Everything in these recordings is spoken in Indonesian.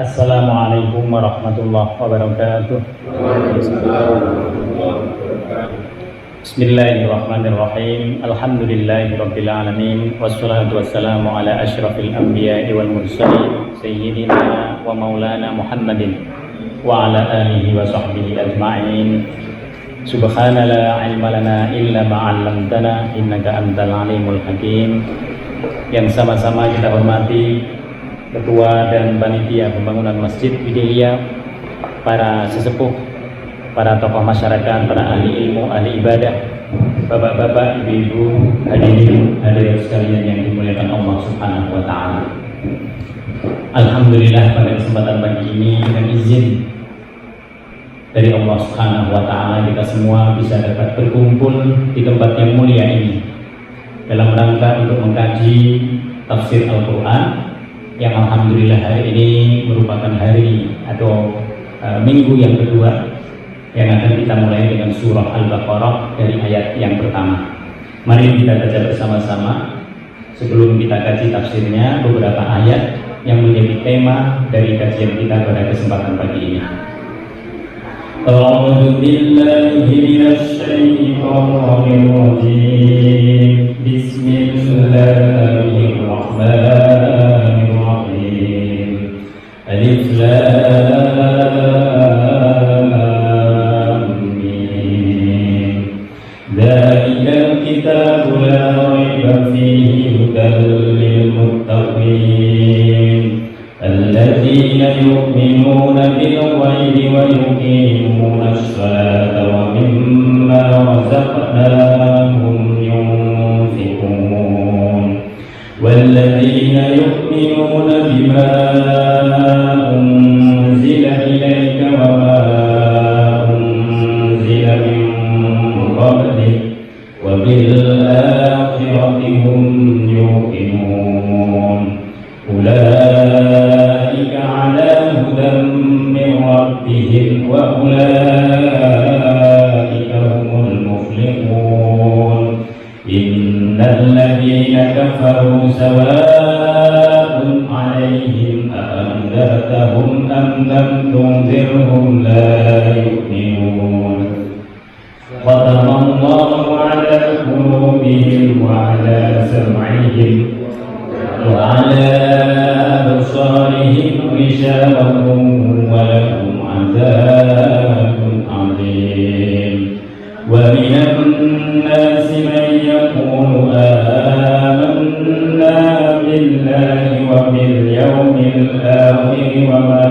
Assalamualaikum warahmatullahi wabarakatuh. Bismillahirrahmanirrahim. Alhamdulillahirabbil alamin wassalatu wassalamu ala asyrafil anbiya'i wal mursalin sayyidina wa maulana Muhammadin wa ala alihi wa sahbihi ajma'in. Subhana la ilma lana illa ma 'allamtana innaka antal alimul hakim. Yang sama-sama kita hormati Ketua dan Panitia Pembangunan Masjid Bidayah, para sesepuh, para tokoh masyarakat, para ahli ilmu, ahli ibadah, bapak-bapak, ibu-ibu, hadirin sekalian yang dimuliakan Allah Subhanahu wa Ta'ala. Alhamdulillah, pada kesempatan pagi ini dengan izin dari Allah Subhanahu wa Ta'ala, kita semua bisa dapat berkumpul di tempat yang mulia ini dalam rangka untuk mengkaji tafsir Al-Quran, yang alhamdulillah hari ini merupakan hari atau minggu yang kedua yang akan kita mulai dengan surah Al-Baqarah dari ayat yang pertama. Mari kita baca bersama-sama sebelum kita kaji tafsirnya beberapa ayat yang menjadi tema dari kajian kita pada kesempatan pagi ini. A'udzu billahi minasy syaithanir rajim. Bismillahirrahmanirrahim. Alif lam mim. Dzalikal kitabu la raiba fihi hudan lil muttaqin. Alladzina yu'minuna bil ghaibi wa yuqimuna ash-shalata wa mimma razaqnahum yunfiqun. Walladzina yu'minuna bima unzila ilayka wa ma unzila min qablik wa bil akhirati hum yuqinun. Ulaika ala hudan min rabbihim wa ulaika humul muflihun. Innal ladzina kafaru sawa'un 'alaihim a anzartahum am lam tunzirhum la yu'minun. Khatamallahu 'ala qulubihim wa 'ala sam'ihim وعلى أبصارهم غشاوة ولهم عذاب عظيم. ومن الناس من يقول آمنا بالله وباليوم الآخر وما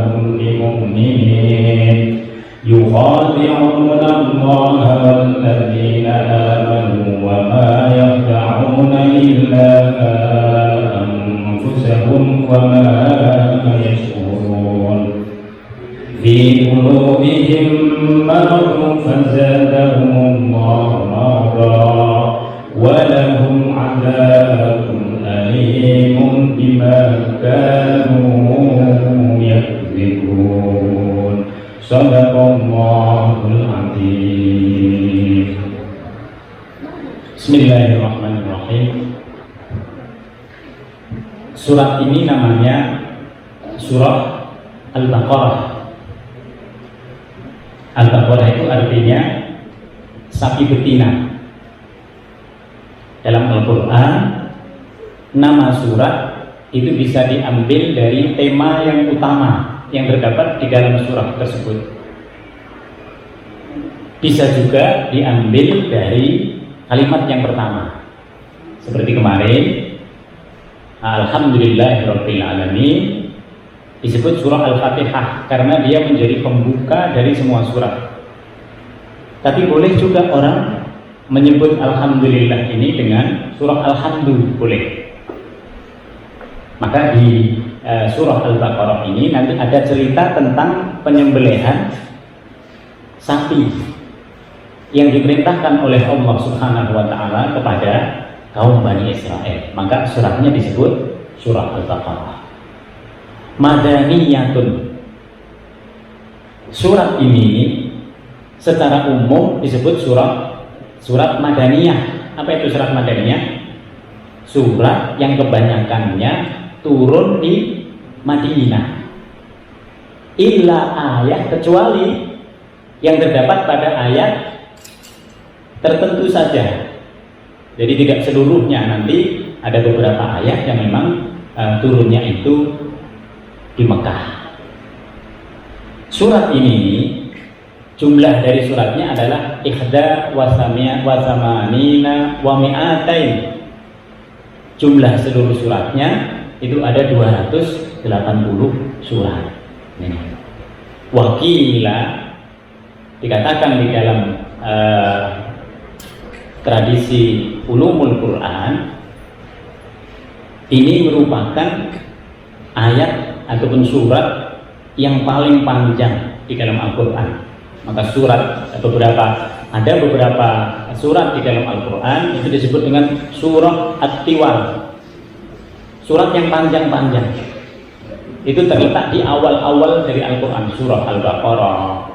هم بمؤمنين يخادعون الله والذين آمنوا وما يخدعون إلا وما يشعرون. في قلوبهم مرض فزادهم الله مرضا ولهم عذاب أليم بما كانوا يكذبون. صدق الله العظيم. Bismillahirrahmanirrahim. Surat ini namanya surah Al-Baqarah. Al-Baqarah itu artinya sapi betina. Dalam Al-Quran, nama surat itu bisa diambil dari tema yang utama yang terdapat di dalam surah tersebut. Bisa juga diambil dari kalimat yang pertama. Seperti kemarin, Alhamdulillahirabbil alamin disebut surah Al-Fatihah karena dia menjadi pembuka dari semua surat. Tapi boleh juga orang menyebut Alhamdulillah ini dengan surah Alhamdulillah, boleh. Maka di surah Al-Baqarah ini nanti ada cerita tentang penyembelihan sapi yang diperintahkan oleh Allah Subhanahu wa Ta'ala kepada kaum Bani Israel. Maka suratnya disebut surah Al-Baqarah. Madaniyatun. Surat ini secara umum disebut surat Madaniyah. Apa itu surat Madaniyah? Surat yang kebanyakannya turun di Madinah. illa ayat, kecuali yang terdapat pada ayat tertentu saja. Jadi tidak seluruhnya, nanti ada beberapa ayat yang memang turunnya itu di Mekah. Surat ini, jumlah dari suratnya adalah ikhda wasamanina wa mi'atain. Jumlah seluruh suratnya itu ada 280 surat. Ini. Wakila dikatakan di dalam tradisi ulumul Quran, ini merupakan ayat ataupun surat yang paling panjang di dalam Al-Quran. Maka surat ada beberapa surat di dalam Al-Quran itu disebut dengan surah At-Tiwal, surat yang panjang-panjang. Itu terletak di awal-awal dari Al-Quran, surah Al-Baqarah,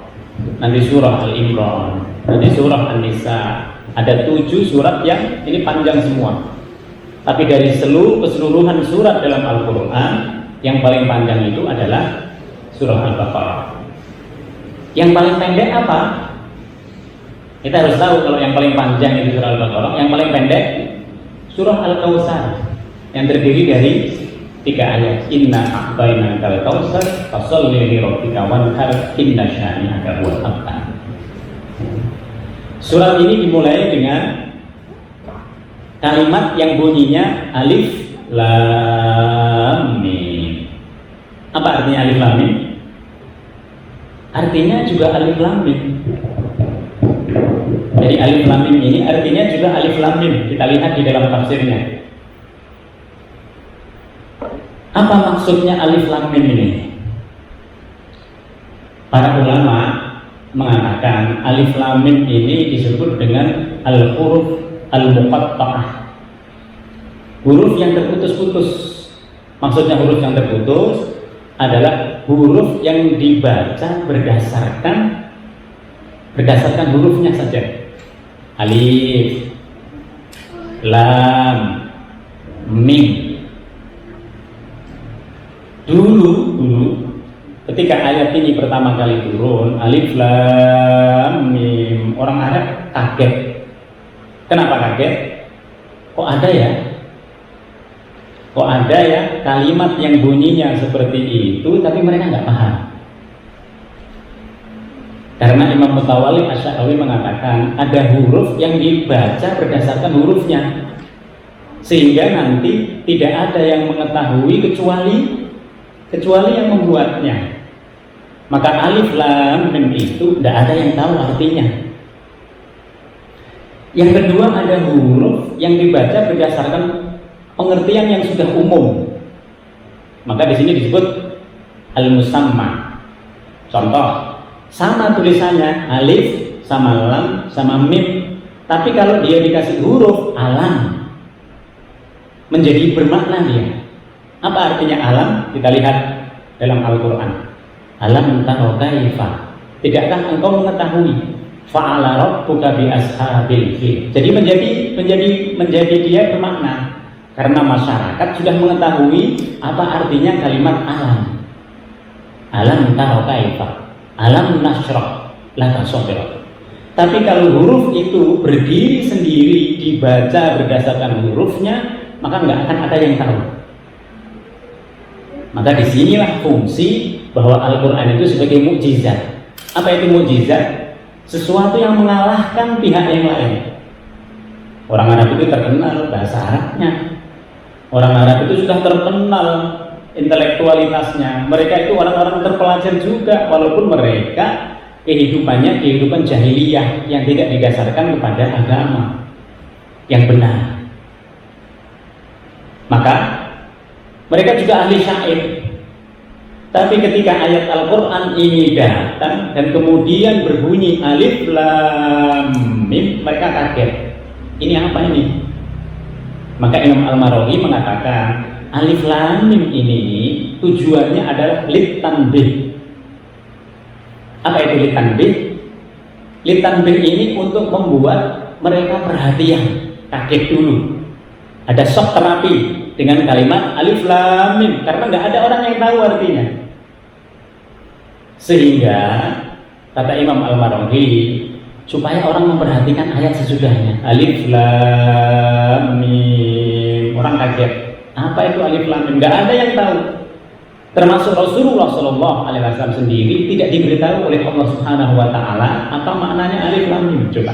nanti surah Al-Imran, nanti surah An-Nisa. Ada 7 surat yang ini panjang semua. Tapi dari keseluruhan surat dalam Al-Quran, yang paling panjang itu adalah surah Al-Baqarah. Yang paling pendek apa? Kita harus tahu kalau yang paling panjang itu surah Al-Baqarah, yang paling pendek surah Al-Kautsar yang terdiri dari 3 ayat. Inna a'tainakal kautsar fasholli li rabbika wanhar inna syani'aka huwal abtar. Surat ini dimulai dengan kalimat yang bunyinya alif lam mim. Apa artinya alif lam mim? Artinya juga alif lam mim. Jadi alif lam mim ini artinya juga alif lam mim. Kita lihat di dalam tafsirnya. Apa maksudnya alif lam mim ini? Para ulama mengatakan alif lam mim ini disebut dengan al-huruf al-muqatta'ah, huruf yang terputus-putus. Maksudnya huruf yang terputus adalah huruf yang dibaca berdasarkan hurufnya saja. Alif, lam, mim. Dulu ketika ayat ini pertama kali turun, alif lam mim, orang Arab kaget. Kenapa kaget? Kok ada ya kalimat yang bunyinya seperti itu, tapi mereka nggak paham. Karena Imam Mutawalli Asy-Sya'rawi mengatakan ada huruf yang dibaca berdasarkan hurufnya, sehingga nanti tidak ada yang mengetahui kecuali yang membuatnya. Maka alif lam mim itu tidak ada yang tahu artinya. Yang kedua, ada huruf yang dibaca berdasarkan pengertian yang sudah umum. Maka di sini disebut al-musamma. Contoh, sama tulisannya alif sama lam sama mim, tapi kalau dia dikasih huruf alam menjadi bermakna dia. Apa artinya alam? Kita lihat dalam Al-Quran. Alam tara kaifa, tidakkah engkau mengetahui? Fa'ala rabbuka bi ashabil fil. Jadi menjadi dia bermakna karena masyarakat sudah mengetahui apa artinya kalimat alam. Alam tara kaifa, alam nashrah laka sadrak. Tapi kalau huruf itu berdiri sendiri, dibaca berdasarkan hurufnya, maka nggak akan ada yang tahu. Maka disinilah fungsi bahwa Al-Quran itu sebagai mukjizat. Apa itu mukjizat? Sesuatu yang mengalahkan pihak yang lain. Orang Arab itu terkenal bahasa Arabnya. Orang Arab itu sudah terkenal intelektualitasnya. Mereka itu orang-orang terpelajar juga, walaupun mereka kehidupannya kehidupan jahiliyah yang tidak didasarkan kepada agama yang benar. Maka mereka juga ahli syair. Tapi ketika ayat Al-Quran ini datang dan kemudian berbunyi alif lam mim, mereka kaget. Ini apa ini? Maka Imam Al-Marawi mengatakan alif lam mim ini tujuannya adalah litanbih. Apa itu litanbih? Litanbih ini untuk membuat mereka perhatian, kaget dulu. Ada shock terapi dengan kalimat alif lam mim, karena nggak ada orang yang tahu artinya. Sehingga kata Imam Al-Marwazi, supaya orang memperhatikan ayat sesudahnya, alif lam mim, orang kaget, apa itu alif lam mim? Nggak ada yang tahu, termasuk Rasulullah Shallallahu Alaihi Wasallam sendiri tidak diberitahu oleh Allah Subhanahu Wa Taala apa maknanya alif lam mim. Coba.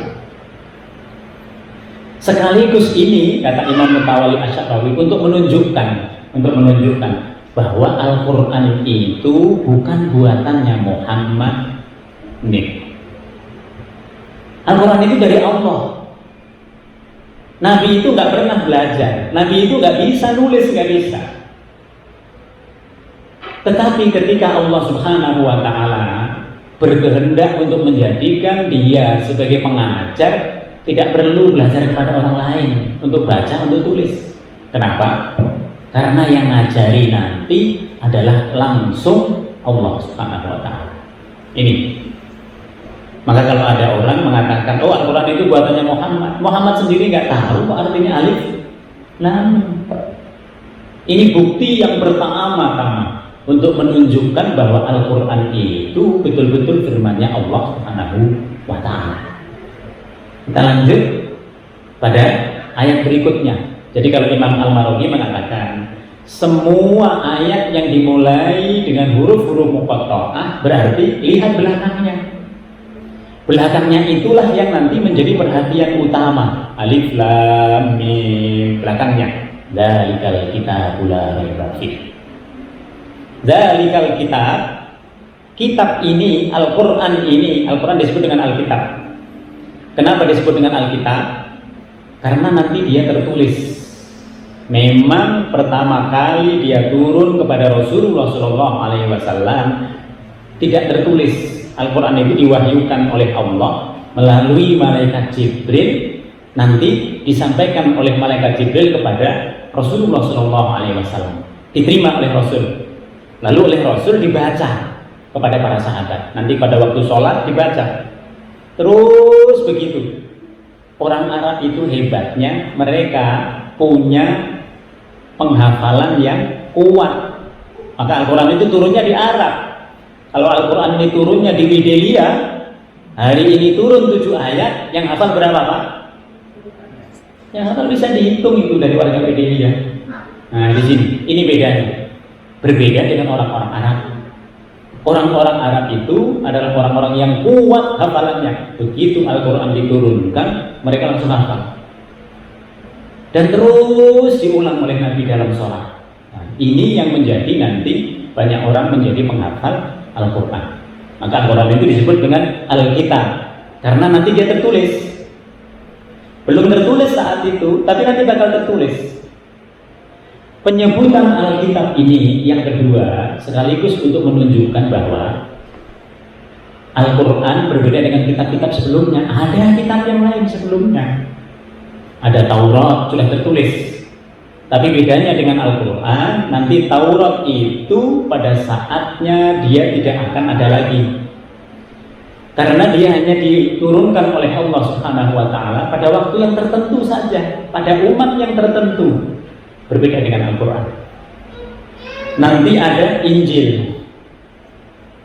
Sekaligus ini kata Imam Mutawalli Asy-Sya'rawi untuk menunjukkan bahwa Al-Quran itu bukan buatannya Muhammad nih. Al-Quran itu dari Allah. Nabi itu nggak pernah belajar, Nabi itu nggak bisa nulis, nggak bisa. Tetapi ketika Allah Subhanahu Wa Taala berkehendak untuk menjadikan dia sebagai pengajar, tidak perlu belajar kepada orang lain untuk baca, untuk tulis. Kenapa? Karena yang ngajari nanti adalah langsung Allah Subhanahu Wa Taala. Ini. Maka kalau ada orang mengatakan, oh Al-Quran itu buatannya Muhammad sendiri nggak tahu apa artinya alif lam. Ini bukti yang pertama-tama untuk menunjukkan bahwa Al-Quran itu betul-betul firman-Nya Allah Subhanahu Wa Taala. Kita lanjut pada ayat berikutnya. Jadi kalau Imam Al-Marwazi mengatakan semua ayat yang dimulai dengan huruf-huruf muqatta'ah berarti lihat belakangnya. Belakangnya itulah yang nanti menjadi perhatian utama. Alif lam mim, belakangnya. Dzalikal kitabul la raiba fiih. Dzalikal kitab ini, Al-Qur'an ini, Al-Qur'an disebut dengan Alkitab. Kenapa disebut dengan Alkitab? Karena nanti dia tertulis. Memang pertama kali dia turun kepada Rasulullah SAW tidak tertulis. Al-Quran itu diwahyukan oleh Allah melalui malaikat Jibril, nanti disampaikan oleh malaikat Jibril kepada Rasulullah SAW, diterima oleh Rasul, lalu oleh Rasul dibaca kepada para sahabat, nanti pada waktu sholat dibaca, terus begitu. Orang Arab itu hebatnya, mereka punya penghafalan yang kuat, maka Al-Quran itu turunnya di Arab. Kalau Al-Quran ini turunnya di Widelia, hari ini turun 7 ayat, yang hafal berapa Pak? Yang hafal bisa dihitung itu dari warga Widelia. Nah di sini, ini bedanya. Berbeda dengan orang-orang Arab. Orang-orang Arab itu adalah orang-orang yang kuat hafalannya. Begitu Al-Quran diturunkan, mereka langsung hafal. Dan terus diulang oleh Nabi dalam sholat. Nah, ini yang menjadi nanti banyak orang menjadi penghafal Al-Quran. Maka Al-Quran itu disebut dengan Alkitab karena nanti dia tertulis. Belum tertulis saat itu, tapi nanti bakal tertulis. Penyebutan Alkitab ini yang kedua sekaligus untuk menunjukkan bahwa Al-Quran berbeda dengan kitab-kitab sebelumnya. Ada kitab yang lain sebelumnya. Ada Taurat sudah tertulis. Tapi bedanya dengan Al-Quran, nanti Taurat itu pada saatnya dia tidak akan ada lagi. Karena dia hanya diturunkan oleh Allah Subhanahu Wa Taala pada waktu yang tertentu saja, pada umat yang tertentu. Berbeda dengan Al-Quran. Nanti ada Injil.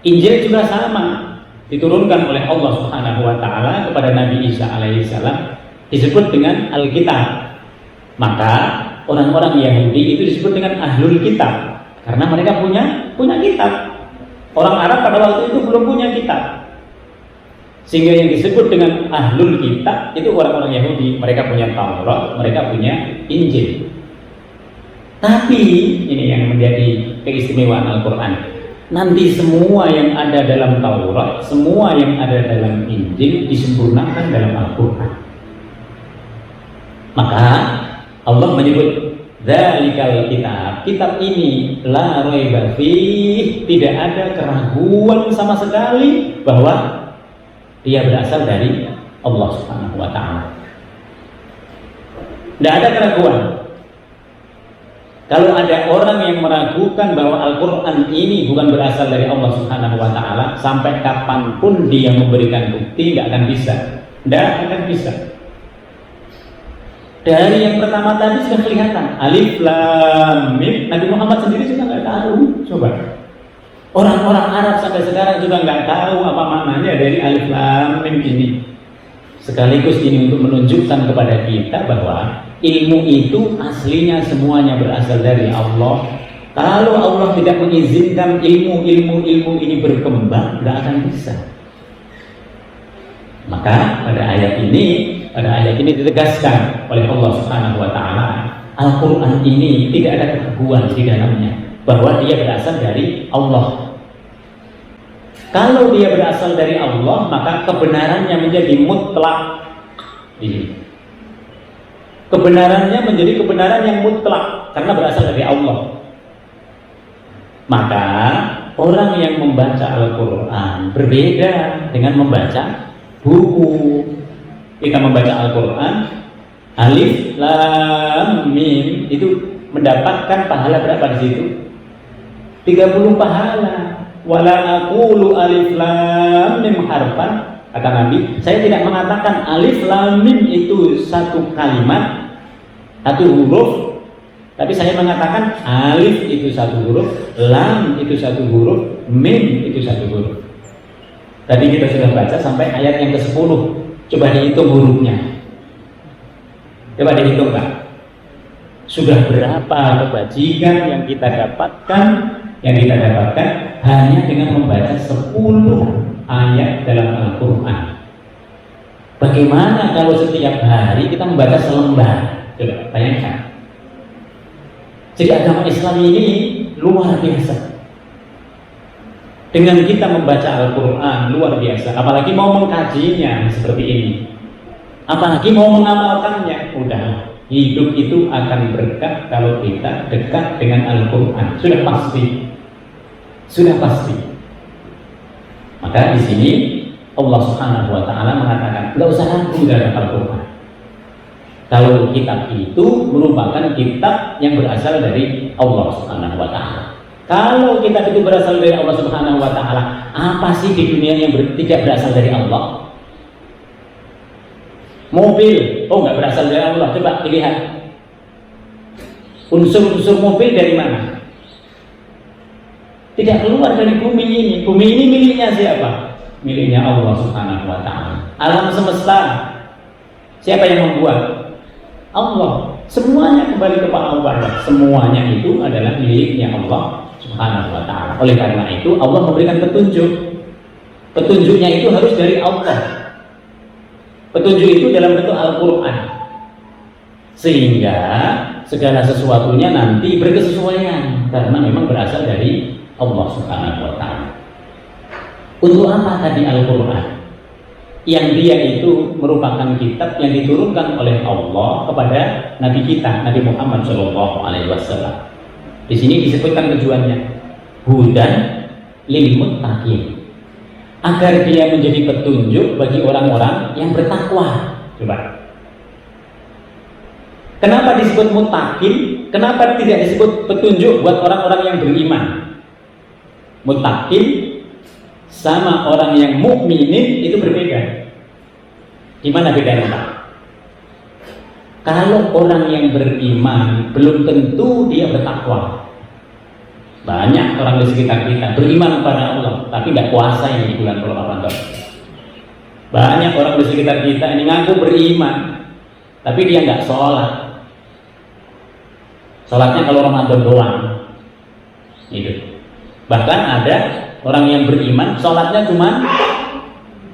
Injil juga sama, diturunkan oleh Allah Subhanahu Wa Taala kepada Nabi Isa alaihissalam, disebut dengan Alkitab. Maka orang-orang Yahudi itu disebut dengan Ahlul Kitab karena mereka punya kitab. Orang Arab pada waktu itu belum punya kitab, sehingga yang disebut dengan Ahlul Kitab itu orang-orang Yahudi. Mereka punya Taurat, mereka punya Injil. Tapi ini yang menjadi keistimewaan Al-Quran. Nanti semua yang ada dalam Taurat, semua yang ada dalam Injil disempurnakan dalam Al-Quran. Maka Allah menyebut dzalikal kitab ini la raiba fiih, tidak ada keraguan sama sekali bahwa dia berasal dari Allah Subhanahu Wa Taala. Tidak ada keraguan. Kalau ada orang yang meragukan bahwa Al-Quran ini bukan berasal dari Allah Subhanahu Wa Taala, sampai kapanpun dia memberikan bukti, nggak akan bisa. Tidak akan bisa. Dari yang pertama tadi sudah kelihatan Alif Lam Mim. Nabi Muhammad sendiri juga nggak tahu. Coba Orang-orang Arab sampai sekarang juga nggak tahu apa maknanya dari alif lam mim ini. Sekaligus ini untuk menunjukkan kepada kita bahwa ilmu itu aslinya semuanya berasal dari Allah. Kalau Allah tidak mengizinkan ilmu ini berkembang, nggak akan bisa. Maka pada ayat ini ditegaskan oleh Allah Subhanahu wa taala, Al-Qur'an ini tidak ada keraguan di dalamnya bahwa dia berasal dari Allah. Kalau dia berasal dari Allah, maka kebenarannya menjadi mutlak. Kebenarannya menjadi kebenaran yang mutlak karena berasal dari Allah. Maka orang yang membaca Al-Quran berbeda dengan membaca buku. Kita membaca Al-Quran, alif, lam, mim, itu mendapatkan pahala berapa di situ? 30 pahala. Wala aqulu alif lam mim harfan, kata Nabi, saya tidak mengatakan alif lam mim itu satu kalimat, satu huruf, tapi saya mengatakan alif itu satu huruf, lam itu satu huruf, mim itu satu huruf. Tadi kita sudah baca sampai ayat yang ke-10. Coba dihitung hurufnya. Coba dihitung, Pak. Sudah berapa kebajikan yang kita dapatkan hanya dengan membaca 10 ayat dalam Al-Quran. Bagaimana kalau setiap hari kita membaca selembar? Coba bayangkan. Jadi agama Islam ini luar biasa. Dengan kita membaca Al-Quran luar biasa. Apalagi mau mengkajinya seperti ini, apalagi mau mengamalkannya, udah. Hidup itu akan berkah kalau kita dekat dengan Al-Quran. Sudah pasti. Maka di sini Allah Subhanahu wa taala mengatakan, enggak usah ragu dalam Al-Quran. Kalau kitab itu merupakan kitab yang berasal dari Allah Subhanahu wa taala. Kalau kitab itu berasal dari Allah Subhanahu wa taala, apa sih di dunia yang tidak berasal dari Allah? Mobil, nggak berasal dari Allah. Coba dilihat unsur-unsur mobil dari mana? Tidak keluar dari bumi ini. Bumi ini miliknya siapa? Miliknya Allah Subhanahu wa taala. Alam semesta, siapa yang membuat? Allah. Semuanya kembali kepada Allah. Semuanya itu adalah miliknya Allah Subhanahu wa taala. Oleh karena itu Allah memberikan petunjuk. Petunjuknya itu harus dari Allah. Petunjuk itu dalam bentuk Al-Quran, sehingga segala sesuatunya nanti berkesesuaian karena memang berasal dari Allah Subhanahu wa taala. Untuk apa tadi Al-Quran? Yang dia itu merupakan kitab yang diturunkan oleh Allah kepada Nabi kita, Nabi Muhammad SAW. Di sini disebutkan tujuannya, hudan lil muttaqin, agar dia menjadi petunjuk bagi orang-orang yang bertakwa. Coba. Kenapa disebut muttaqin? Kenapa tidak disebut petunjuk buat orang-orang yang beriman? Muttaqin sama orang yang mukminin itu berbeda. Di mana bedanya, Pak? Kalau orang yang beriman belum tentu dia bertakwa. Banyak orang di sekitar kita beriman kepada Allah, tapi tidak puasa ini di bulan Ramadan. Banyak orang di sekitar kita ini ngaku beriman, tapi dia nggak sholat. Sholatnya kalau Ramadan doang. Gitu. Bahkan ada orang yang beriman, sholatnya cuma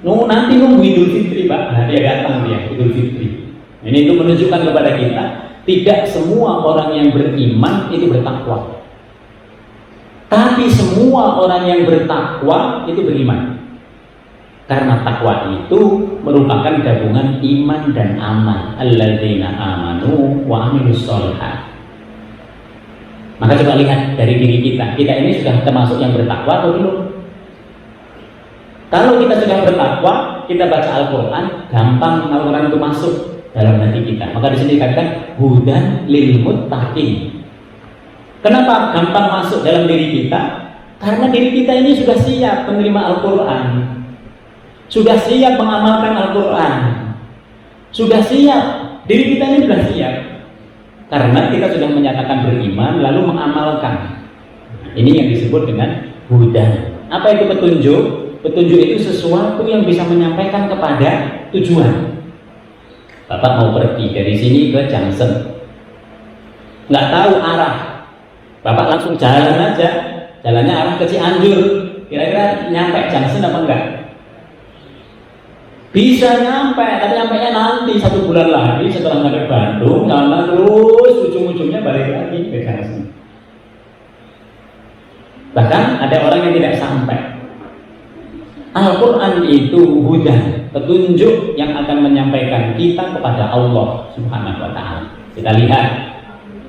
nanti nunggu Idul Fitri, Pak. Nah, dia datang dia Idul Fitri. Ini itu menunjukkan kepada kita, tidak semua orang yang beriman itu bertakwa. Tapi semua orang yang bertakwa itu beriman. Karena takwa itu merupakan gabungan iman dan amal. Alladzina amanu wa amilus sholihat. Maka coba lihat dari diri kita. Kita ini sudah termasuk yang bertakwa atau belum? Kalau kita sudah bertakwa, kita baca Al-Quran, gampang Al-Quran itu masuk dalam hati kita. Maka di sini dikatakan hudan lil muttaqin. Kenapa gampang masuk dalam diri kita? Karena diri kita ini sudah siap menerima Al-Quran, sudah siap mengamalkan Al-Quran, sudah siap, diri kita ini sudah siap. Karena kita sudah menyatakan beriman lalu mengamalkan. Ini yang disebut dengan hudan. Apa itu petunjuk? Petunjuk itu sesuatu yang bisa menyampaikan kepada tujuan. Bapak mau pergi dari sini ke Junction, nggak tahu arah, Bapak langsung jalan aja, jalannya arah ke Cianjur, kira-kira nyampe Junction apa enggak? Bisa nyampe, tapi nyampenya nanti 1 bulan lagi setelah nyampe Bandung, karena terus ujung-ujungnya balik lagi ke Junction. Bahkan ada orang yang tidak sampai. Al-Quran itu hudan, petunjuk yang akan menyampaikan kita kepada Allah Subhanahu wa Ta'ala. Kita lihat,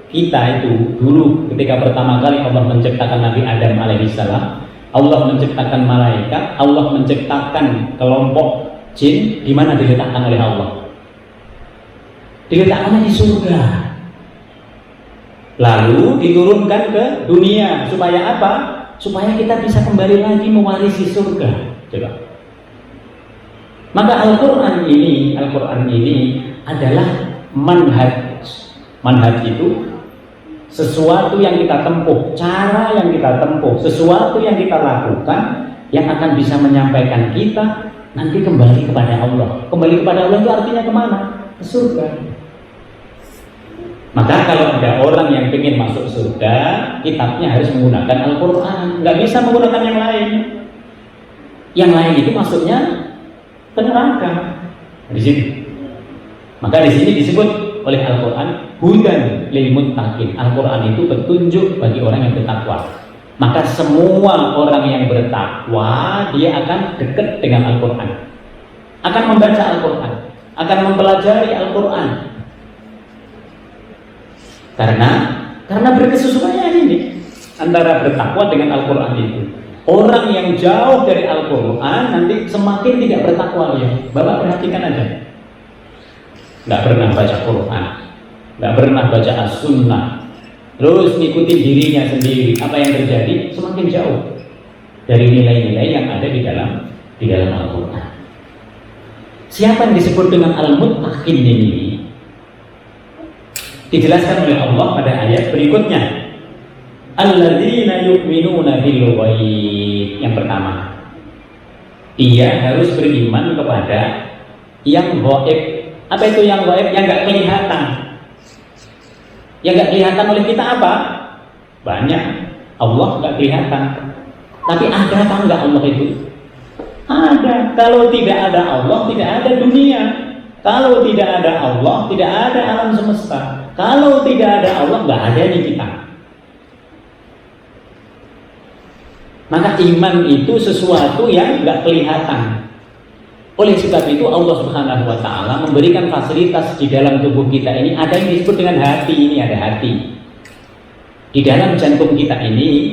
kita itu dulu ketika pertama kali Allah menciptakan Nabi Adam alaihissalam, Allah menciptakan malaikat, Allah menciptakan kelompok jin, di mana diletakkan oleh Allah? Diletakkan di surga. Lalu diturunkan ke dunia supaya apa? Supaya kita bisa kembali lagi mewarisi surga. Coba. Maka Al-Quran ini adalah manhaj. Manhaj itu sesuatu yang kita tempuh, cara yang kita tempuh, sesuatu yang kita lakukan yang akan bisa menyampaikan kita nanti kembali kepada Allah. Kembali kepada Allah itu artinya kemana? Ke surga. Maka kalau ada orang yang ingin masuk surga, kitabnya harus menggunakan Al-Quran. Nggak bisa menggunakan yang lain. Yang lain itu maksudnya ke neraka. Di sini. Maka di sini disebut oleh Al-Quran hudan lil muttaqin. Al-Quran itu petunjuk bagi orang yang bertakwa. Maka semua orang yang bertakwa dia akan dekat dengan Al-Quran, akan membaca Al-Quran, akan mempelajari Al-Quran. Karena berkesesuaian ini antara bertakwa dengan Al-Quran itu. Orang yang jauh dari Al-Quran nanti semakin tidak bertakwa ya. Bapak perhatikan aja. Nggak pernah baca Quran, nggak pernah baca As-Sunnah, terus ngikutin dirinya sendiri. Apa yang terjadi? Semakin jauh dari nilai-nilai yang ada di dalam Al-Quran. Siapa yang disebut dengan Al-Muttaqin ini? Dijelaskan oleh Allah pada ayat berikutnya. Alladzina yu'minuna bil ghaib. Yang pertama, dia harus beriman kepada yang gaib. Apa itu yang gaib? Yang nggak kelihatan. Yang nggak kelihatan oleh kita apa? Banyak. Allah nggak kelihatan. Tapi ada apa enggak Allah itu? Ada. Kalau tidak ada Allah, tidak ada dunia. Kalau tidak ada Allah, tidak ada alam semesta. Kalau tidak ada Allah, nggak ada nih kita. Maka iman itu sesuatu yang nggak kelihatan. Oleh sebab itu Allah Subhanahu wa Ta'ala memberikan fasilitas di dalam tubuh kita ini. Ada yang disebut dengan hati. Ini ada hati. Di dalam jantung kita ini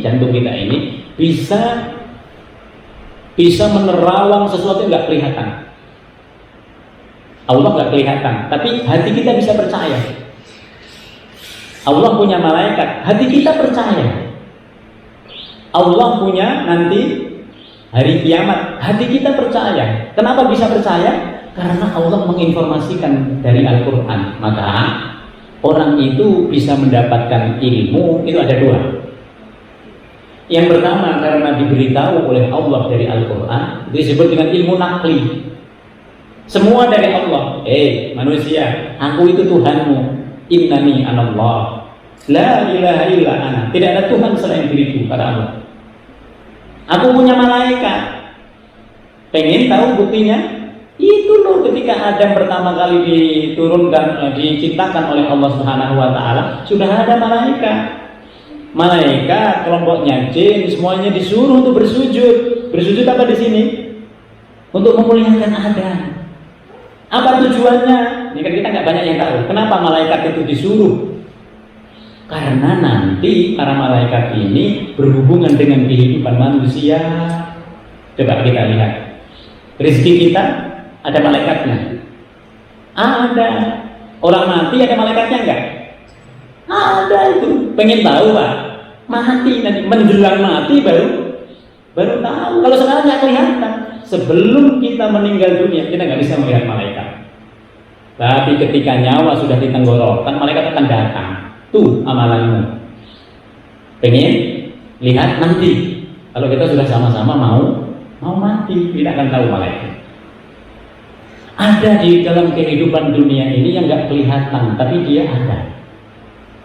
bisa menerawang sesuatu yang nggak kelihatan. Allah nggak kelihatan, tapi hati kita bisa percaya. Allah punya malaikat, hati kita percaya. Allah punya nanti hari kiamat, hati kita percaya. Kenapa bisa percaya? Karena Allah menginformasikan dari Al-Quran. Maka orang itu bisa mendapatkan ilmu, itu ada dua. Yang pertama karena diberitahu oleh Allah dari Al-Quran, itu disebut dengan ilmu nakli. Semua dari Allah. Manusia, aku itu Tuhanmu. Innani anallah, la ilaha illa ana. Tidak ada Tuhan selain diriku, kata Allah. Aku punya malaikat. Pengen tahu buktinya? Itu loh, ketika Adam pertama kali diciptakan oleh Allah Subhanahu wa Ta'ala, sudah ada malaikat. Malaikat, kelompoknya jin, semuanya disuruh untuk bersujud. Bersujud apa di sini? Untuk memuliakan Adam. Apa tujuannya? Ini kan kita nggak banyak yang tahu. Kenapa malaikat itu disuruh? Karena nanti para malaikat ini berhubungan dengan kehidupan manusia. Coba kita lihat. Rezeki kita ada malaikatnya. Ada. Orang mati ada malaikatnya enggak? Ada itu. Pengen tahu Pak? Mati nanti menjelang mati baru tahu. Kalau sekarang nggak kelihatan. Sebelum kita meninggal dunia kita nggak bisa melihat malaikat. Tapi ketika nyawa sudah di tenggorokan, malaikat akan datang. Tuh amalanmu. Pengen lihat nanti. Kalau kita sudah sama-sama mau mati, tidak akan tahu malaikat. Ada di dalam kehidupan dunia ini yang nggak kelihatan, tapi dia ada.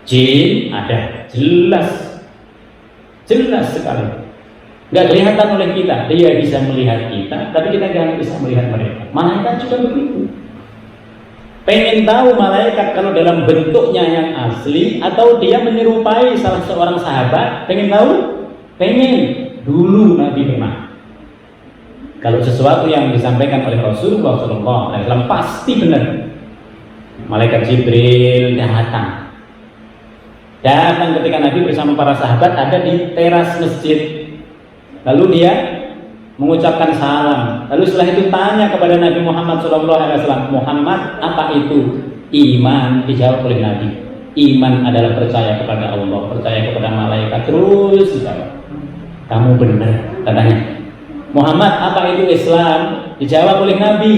Jin ada, jelas sekali. Nggak kelihatan oleh kita, dia bisa melihat kita, tapi kita jangan bisa melihat mereka. Malaikat juga begitu. Pengen tahu malaikat kalau dalam bentuknya yang asli atau dia menyerupai salah seorang sahabat, pengen tahu? Pengen. Dulu Nabi pernah. Kalau sesuatu yang disampaikan oleh Rasulullah SAW pasti benar. Malaikat Jibril datang ketika Nabi bersama para sahabat ada di teras masjid. Lalu dia mengucapkan salam. Lalu setelah itu tanya kepada Nabi Muhammad SAW, Muhammad, apa itu iman? Dijawab oleh Nabi, iman adalah percaya kepada Allah, percaya kepada malaikat. Terus dijawab, kamu benar, katanya. Muhammad, apa itu Islam? Dijawab oleh Nabi,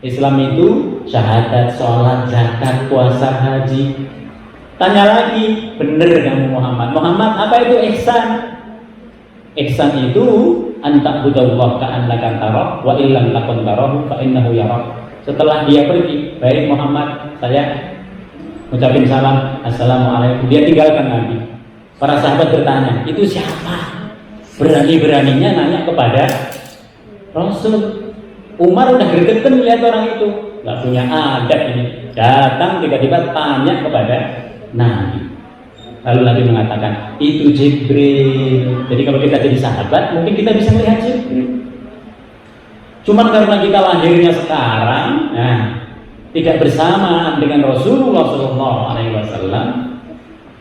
Islam itu syahadat, sholat, zakat, puasa, haji. Tanya lagi, benar kamu Muhammad. Muhammad, apa itu ihsan? Ihsan itu anta budallah ka'annaka tarah wa illam takun tarahu fa innahu yarak. Setelah dia pergi, baik Muhammad, saya ucapin salam, assalamualaikum. Dia tinggalkan Nabi. Para sahabat bertanya, itu siapa? Berani-beraninya nanya kepada Rasul. Umar udah gregetan lihat orang itu, nggak punya adab ini. Datang tiba-tiba tanya kepada Nabi. Lalu Nabi mengatakan, itu Jibril. Jadi kalau kita jadi sahabat, mungkin kita bisa melihat Jibril. Cuman karena kita lahirnya sekarang, tidak bersamaan dengan Rasulullah SAW,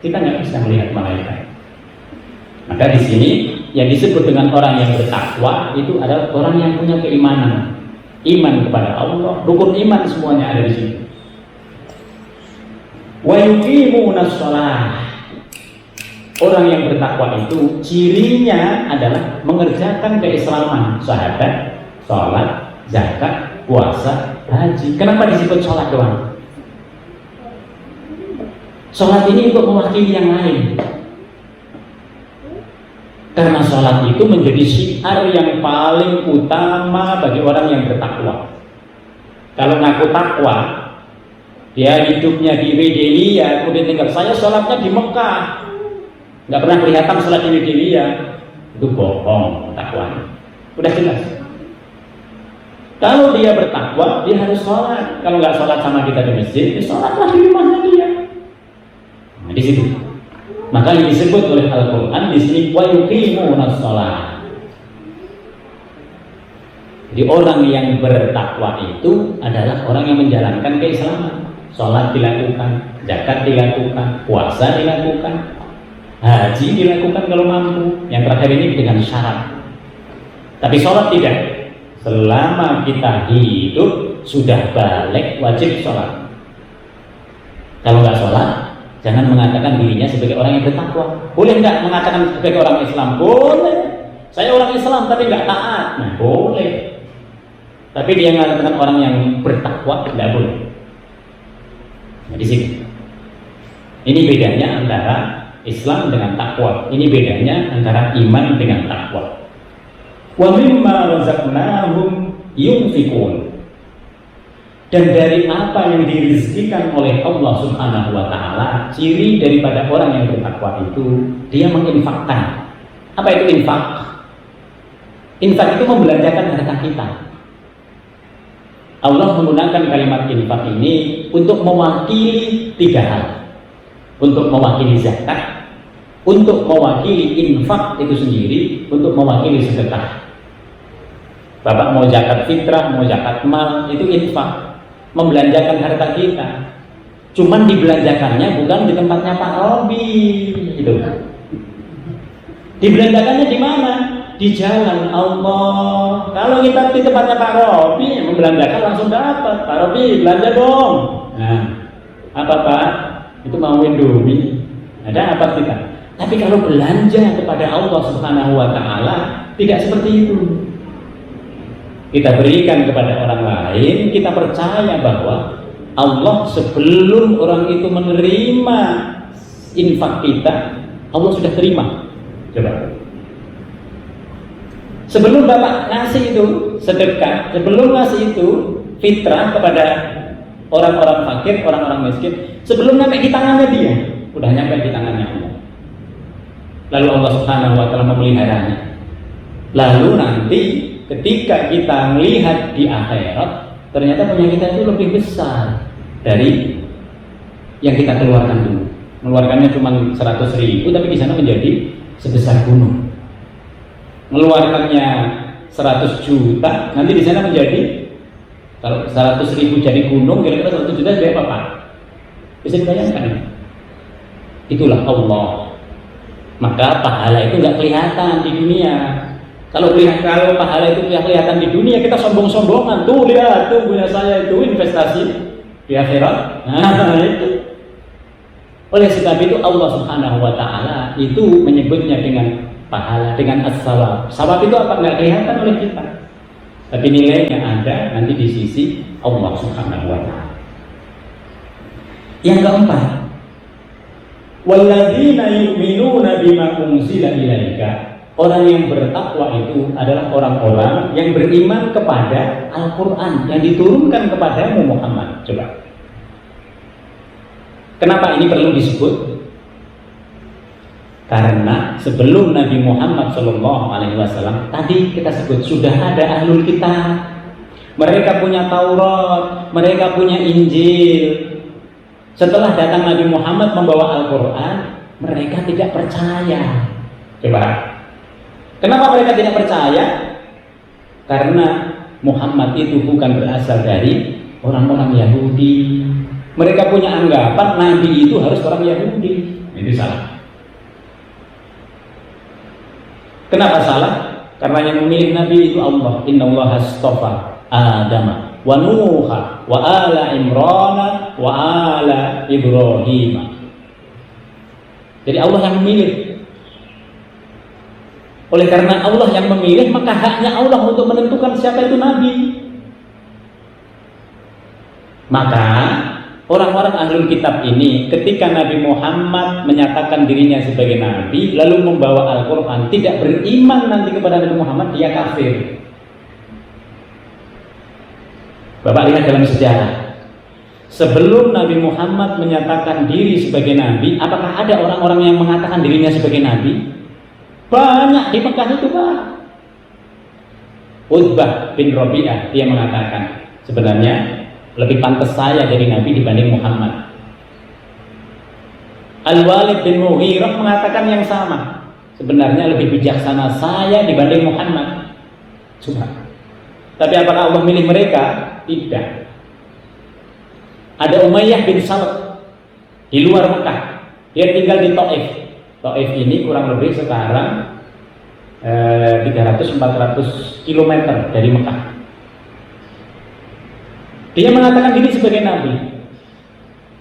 kita nggak bisa melihat malaikat. Maka di sini yang disebut dengan orang yang bertakwa itu adalah orang yang punya keimanan, iman kepada Allah, rukun iman semuanya ada di sini. Wa yuqimunas shalah. Orang yang bertakwa itu cirinya adalah mengerjakan keislaman, syahadat, sholat, zakat, puasa, haji. Kenapa disebut sholat doang? Sholat ini untuk mewakili yang lain. Karena sholat itu menjadi syiar yang paling utama bagi orang yang bertakwa. Kalau ngaku takwa, dia hidupnya di Medelia, kemudian tinggal saya sholatnya di Mekah, nggak pernah kelihatan sholat di Medelia, itu bohong takwanya. Udah jelas. Kalau dia bertakwa, dia harus sholat. Kalau nggak sholat sama kita di masjid, dia sholatlah di rumahnya dia. Nah, di situ. Maka yang disebut oleh Al-Quran di sini wa yuqimunas shalah. Jadi orang yang bertakwa itu adalah orang yang menjalankan keislaman. Sholat dilakukan, zakat dilakukan, puasa dilakukan, haji dilakukan kalau mampu. Yang terakhir ini dengan syarat. Tapi sholat tidak. Selama kita hidup sudah balik wajib sholat. Kalau nggak sholat, jangan mengatakan dirinya sebagai orang yang bertakwa. Boleh nggak mengatakan sebagai orang Islam? Boleh. Saya orang Islam tapi nggak taat. Nah, boleh. Tapi dia mengatakan orang yang bertakwa tidak boleh. Nah, di sini. Ini bedanya antara Islam dengan takwa. Ini bedanya antara iman dengan takwa. Wa mimma razaqnahum yunfiqun. Dan dari apa yang dirizkikan oleh Allah Subhanahu wa taala, ciri daripada orang yang bertakwa itu dia menginfakkan. Apa itu infak? Infak itu membelanjakan harta kita. Allah menggunakan kalimat infak ini untuk mewakili tiga hal. Untuk mewakili zakat, untuk mewakili infak itu sendiri, untuk mewakili sedekah. Bapak mau zakat fitrah, mau zakat mal, itu infak, membelanjakan harta kita. Cuman dibelanjakannya bukan di tempatnya Pak Robi, gitu. Dibelanjakannya di mana? Di jalan Allah. Kalau kita di tempatnya Pak Robi, membelanjakan langsung dapat. Pak Robi, belanja dong. Nah, apa Pak? Itu mau Indomie. Ada apa kita? Tapi kalau belanja kepada Allah Subhanahu wa taala tidak seperti itu. Kita berikan kepada orang lain, kita percaya bahwa Allah sebelum orang itu menerima infak kita, Allah sudah terima. Coba. Sebelum Bapak ngasih itu sedekah, sebelum ngasih itu fitrah kepada orang-orang fakir, orang-orang miskin, sebelum nyampe di tangannya dia, udah nyampe di tangannya Allah. Lalu Allah Subhanahu wa taala memeliharanya. Lalu nanti ketika kita melihat di akhirat, ternyata punya kita itu lebih besar dari yang kita keluarkan dulu. Mengeluarkannya cuma 100.000, tapi di sana menjadi sebesar gunung. Mengeluarkannya 100 juta, nanti di sana menjadi, kalau 100.000 jadi gunung, kira-kira 100 juta jadi apa Pak? Bisa dibayangkan? Itulah Allah. Maka pahala itu nggak kelihatan di dunia. Kalau pahala itu kelihatan di dunia, kita sombong-sombongan. Tuh lihat, tuh punya saya itu investasi di akhirat. Nah itu. Oleh sebab itu Allah Subhanahu wa taala itu menyebutnya dengan pahala, dengan as-sawab. Sawab itu apa? Nggak kelihatan oleh kita, tapi nilainya ada nanti di sisi Allah Subhanahu wa taala. Yang keempat, walladzina yu'minuna bima unzila ilaika. Orang yang bertakwa itu adalah orang-orang yang beriman kepada Al-Qur'an yang diturunkan kepadamu Muhammad. Coba. Kenapa ini perlu disebut? Karena sebelum Nabi Muhammad SAW tadi kita sebut sudah ada ahlul kitab. Mereka punya Taurat, mereka punya Injil. Setelah datang Nabi Muhammad membawa Al-Quran, mereka tidak percaya. Coba, kenapa mereka tidak percaya? Karena Muhammad itu bukan berasal dari orang-orang Yahudi. Mereka punya anggapan Nabi itu harus orang Yahudi. Ini salah. Kenapa salah? Karena yang memilih Nabi itu Allah. Innallaha astafa Adama wa Nuha wa ala Imrana wa ala Ibrahim. Jadi Allah yang memilih. Oleh karena Allah yang memilih, maka haknya Allah untuk menentukan siapa itu Nabi. Maka orang-orang ahlul kitab ini ketika Nabi Muhammad menyatakan dirinya sebagai Nabi lalu membawa Al-Quran, tidak beriman nanti kepada Nabi Muhammad, dia kafir. Bapak lihat dalam sejarah, sebelum Nabi Muhammad menyatakan diri sebagai Nabi, apakah ada orang-orang yang mengatakan dirinya sebagai Nabi? Banyak di Mekah itu Pak. Utbah bin Rabi'ah, dia mengatakan sebenarnya lebih pantas saya jadi Nabi dibanding Muhammad. Al-Walid bin Mughirah mengatakan yang sama. Sebenarnya lebih bijaksana saya dibanding Muhammad. Coba. Tapi apakah Allah milih mereka? Tidak. Ada Umayyah bin Salat di luar Mekah. Dia tinggal di Taif. Taif ini kurang lebih sekarang 300-400 km dari Mekah. Dia mengatakan diri sebagai Nabi,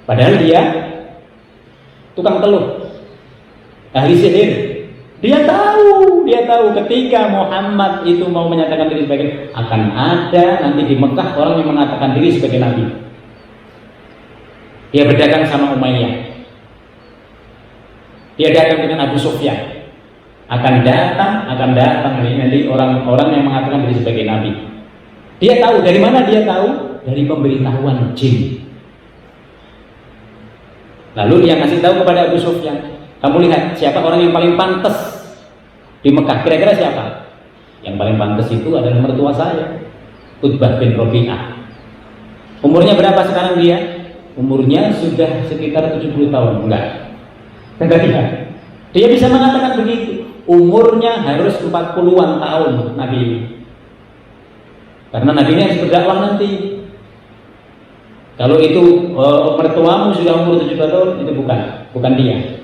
padahal dia tukang teluh, ahli sihir. Dia tahu ketika Muhammad itu mau menyatakan diri sebagai, akan ada nanti di Mekah orang yang mengatakan diri sebagai Nabi. Dia berdagang sama Umayyah. Dia dagang dengan Abu Sufyan. Akan datang nanti orang-orang yang mengatakan diri sebagai Nabi. Dia tahu dari mana dia tahu? Dari pemberitahuan jin. Lalu dia kasih tahu kepada Abu Sufyan, kamu lihat siapa orang yang paling pantas di Mekah? Kira-kira siapa? Yang paling pantas itu adalah mertua saya, Utbah bin Rabi'ah. Umurnya berapa sekarang dia? Umurnya sudah sekitar 70 tahun. Enggak. Dia bisa mengatakan begitu. Umurnya harus 40-an tahun Nabi ini. Karena Nabi ini harus berdakwah nanti. Kalau itu mertuamu sudah umur 70 tahun, itu bukan dia.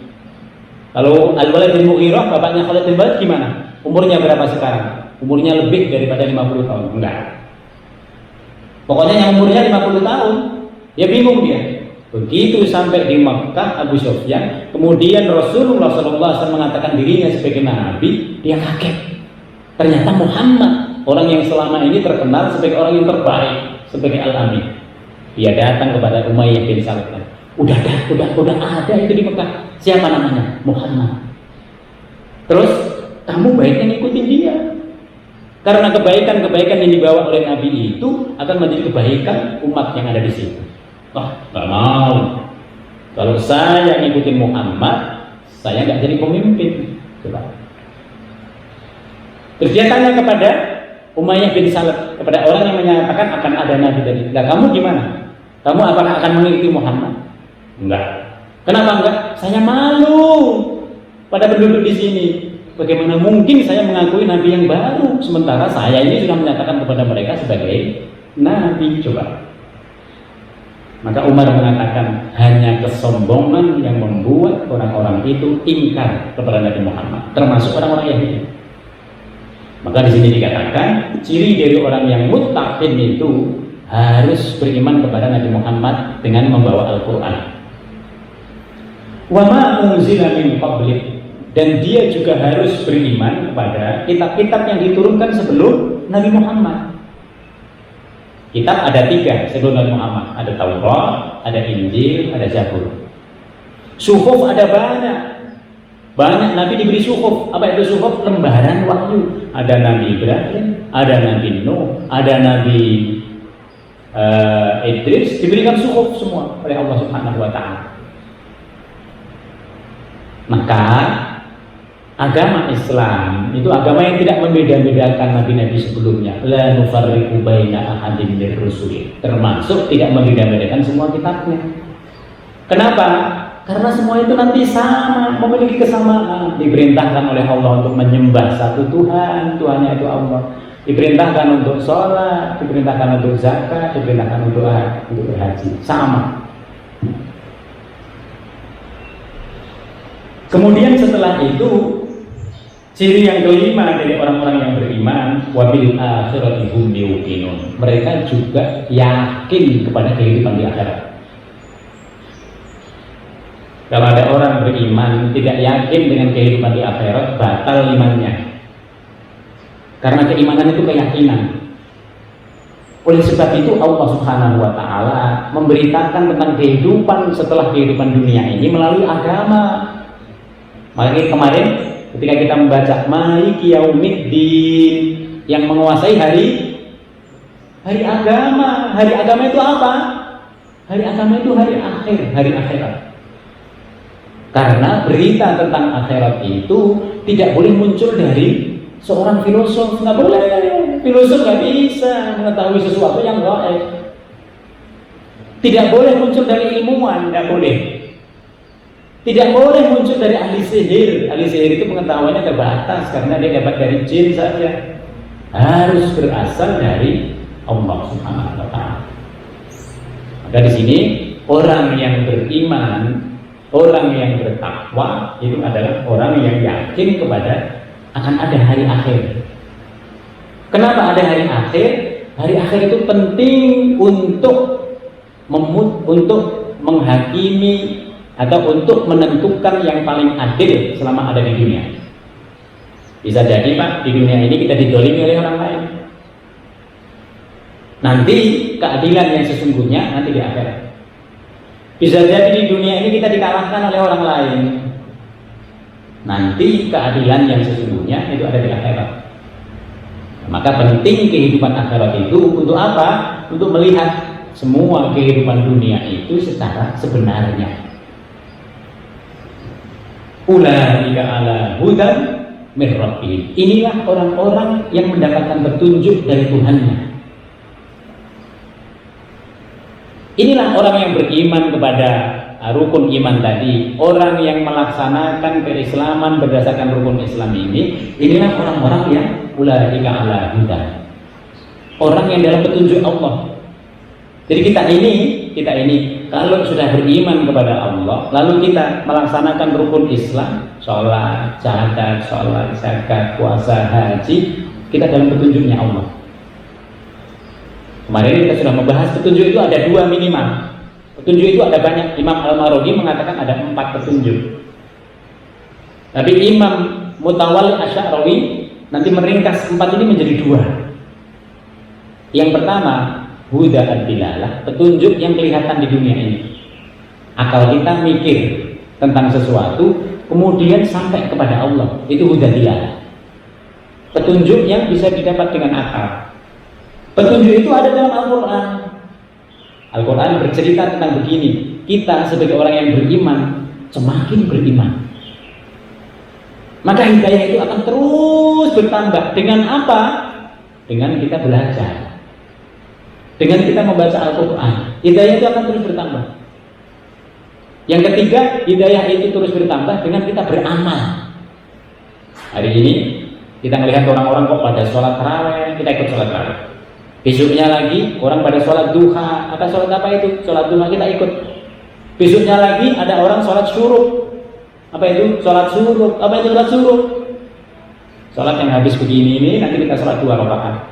Kalau Al-Walid bin Mughirah, bapaknya Khalid bin Walid gimana? Umurnya berapa sekarang? Umurnya lebih daripada 50 tahun. Enggak. Pokoknya yang umurnya 50 tahun, ya bingung dia. Begitu sampai di Makkah Abu Sufyan, kemudian Rasulullah SAW mengatakan dirinya sebagai Nabi, dia kaget. Ternyata Muhammad, orang yang selama ini terkenal sebagai orang yang terbaik, sebagai Al-Amin. Dia datang kepada Umayyah bin Salat. Udah ada itu di Mekah. Siapa namanya? Muhammad. Terus kamu baiknya ngikutin dia. Karena kebaikan-kebaikan yang dibawa oleh Nabi itu akan menjadi kebaikan umat yang ada di situ. Wah, nggak mau. Kalau saya ngikutin Muhammad, saya nggak jadi pemimpin. Coba. Terus dia tanya kepada Umayyah bin Salat, kepada orang yang menyatakan akan ada Nabi tadi. Nah, kamu gimana? Kamu apakah akan mengikuti Muhammad? Enggak. Kenapa enggak? Saya malu pada penduduk di sini. Bagaimana mungkin saya mengakui Nabi yang baru, sementara saya ini sudah menyatakan kepada mereka sebagai Nabi. Coba. Maka Umar mengatakan hanya kesombongan yang membuat orang-orang itu ingkar kepada Nabi Muhammad, termasuk orang-orang Yahudi. Maka di sini dikatakan ciri dari orang yang muttaqin itu harus beriman kepada Nabi Muhammad dengan membawa Al-Quran. Wa ma unzila min qablik, dan dia juga harus beriman kepada kitab-kitab yang diturunkan sebelum Nabi Muhammad. Kitab ada 3 sebelum Nabi Muhammad. Ada Taurat, ada Injil, ada Zabur. Suhuf ada banyak. Banyak Nabi diberi suhuf. Apa itu suhuf? Lembaran wahyu. Ada Nabi Ibrahim, ada Nabi Nuh, ada Nabi Idris, diberikan suhuf semua oleh Allah Subhanahu wa Ta'ala. Maka agama Islam itu agama yang tidak membeda-bedakan nabi-nabi sebelumnya. La nufarriqu baina ahadin mir rusuli, termasuk tidak membeda-bedakan semua kitabnya. Kenapa? Karena semua itu nanti sama, memiliki kesamaan. Diperintahkan oleh Allah untuk menyembah satu Tuhan, Tuhannya itu Allah. Diperintahkan untuk sholat, diperintahkan untuk zakat, diperintahkan untuk berhaji, sama. Kemudian setelah itu, ciri yang kelima dari orang-orang yang beriman, wabil akhirati hum yuqinun. Mereka juga yakin kepada kehidupan di akhirat. Kalau ada orang beriman tidak yakin dengan kehidupan di akhirat, batal imannya. Karena keimanan itu keyakinan. Oleh sebab itu Allah Subhanahu wa Ta'ala memberitakan tentang kehidupan setelah kehidupan dunia ini melalui agama. Makanya kemarin ketika kita membaca Maliki Yaumiddin, yang menguasai hari agama. Hari agama itu apa? Hari agama itu hari akhir, hari akhirat. Karena berita tentang akhirat itu tidak boleh muncul dari seorang filosof. Nggak boleh. Filosof nggak bisa mengetahui sesuatu yang gaib. Tidak boleh muncul dari ilmuwan, nggak boleh. Tidak boleh muncul dari ahli sihir. Ahli sihir itu pengetahuannya terbatas karena dia dapat dari jin saja. Harus berasal dari Allah Subhanahu wa Ta'ala. Maka di sini orang yang beriman, orang yang bertakwa itu adalah orang yang yakin kepada akan ada hari akhir. Kenapa ada hari akhir? Hari akhir itu penting untuk menghakimi atau untuk menentukan yang paling adil selama ada di dunia. Bisa jadi Pak, di dunia ini kita didolimi oleh orang lain. Nanti keadilan yang sesungguhnya nanti di akhirat. Bisa jadi di dunia ini kita dikalahkan oleh orang lain. Nanti keadilan yang sesungguhnya itu ada di akhirat. Maka penting kehidupan akhirat itu untuk apa? Untuk melihat semua kehidupan dunia itu secara sebenarnya. Ulaika ala hudan min rabbihim. Inilah orang-orang yang mendapatkan petunjuk dari Tuhannya. Inilah orang yang beriman kepada rukun iman tadi, orang yang melaksanakan keislaman berdasarkan rukun Islam ini. Inilah orang-orang yang ulaika ala hudan, orang yang dalam petunjuk Allah. Jadi kita ini kalau sudah beriman kepada Allah, lalu kita melaksanakan rukun Islam, sholat, zakat, puasa, haji, kita dalam petunjuknya Allah. Kemarin kita sudah membahas petunjuk itu ada 2 minimal. Petunjuk itu ada banyak. Imam Al-Marwazi mengatakan ada 4 petunjuk. Tapi Imam Mutawalli Asy'arawi nanti meringkas 4 ini menjadi 2. Yang pertama, huda ad-dilalah, petunjuk yang kelihatan di dunia ini. Akal kita mikir tentang sesuatu, kemudian sampai kepada Allah, itu huda dilalah. Petunjuk yang bisa didapat dengan akal. Petunjuk itu ada dalam Al-Quran. Al-Quran bercerita tentang begini. Kita sebagai orang yang beriman, semakin beriman, maka hidayah itu akan terus bertambah. Dengan apa? Dengan kita belajar, dengan kita membaca Al-Quran, hidayah itu akan terus bertambah. Yang ketiga, hidayah itu terus bertambah dengan kita beramal. Hari ini kita melihat orang-orang kok pada sholat tarawih, kita ikut sholat tarawih. Besoknya lagi orang pada sholat duha, apa sholat apa itu? Sholat duha kita ikut. Besoknya lagi ada orang sholat syuruk. Apa itu? Sholat syuruk. Apa itu sholat syuruk? Sholat yang habis begini ini, nanti kita sholat 2 rakaat.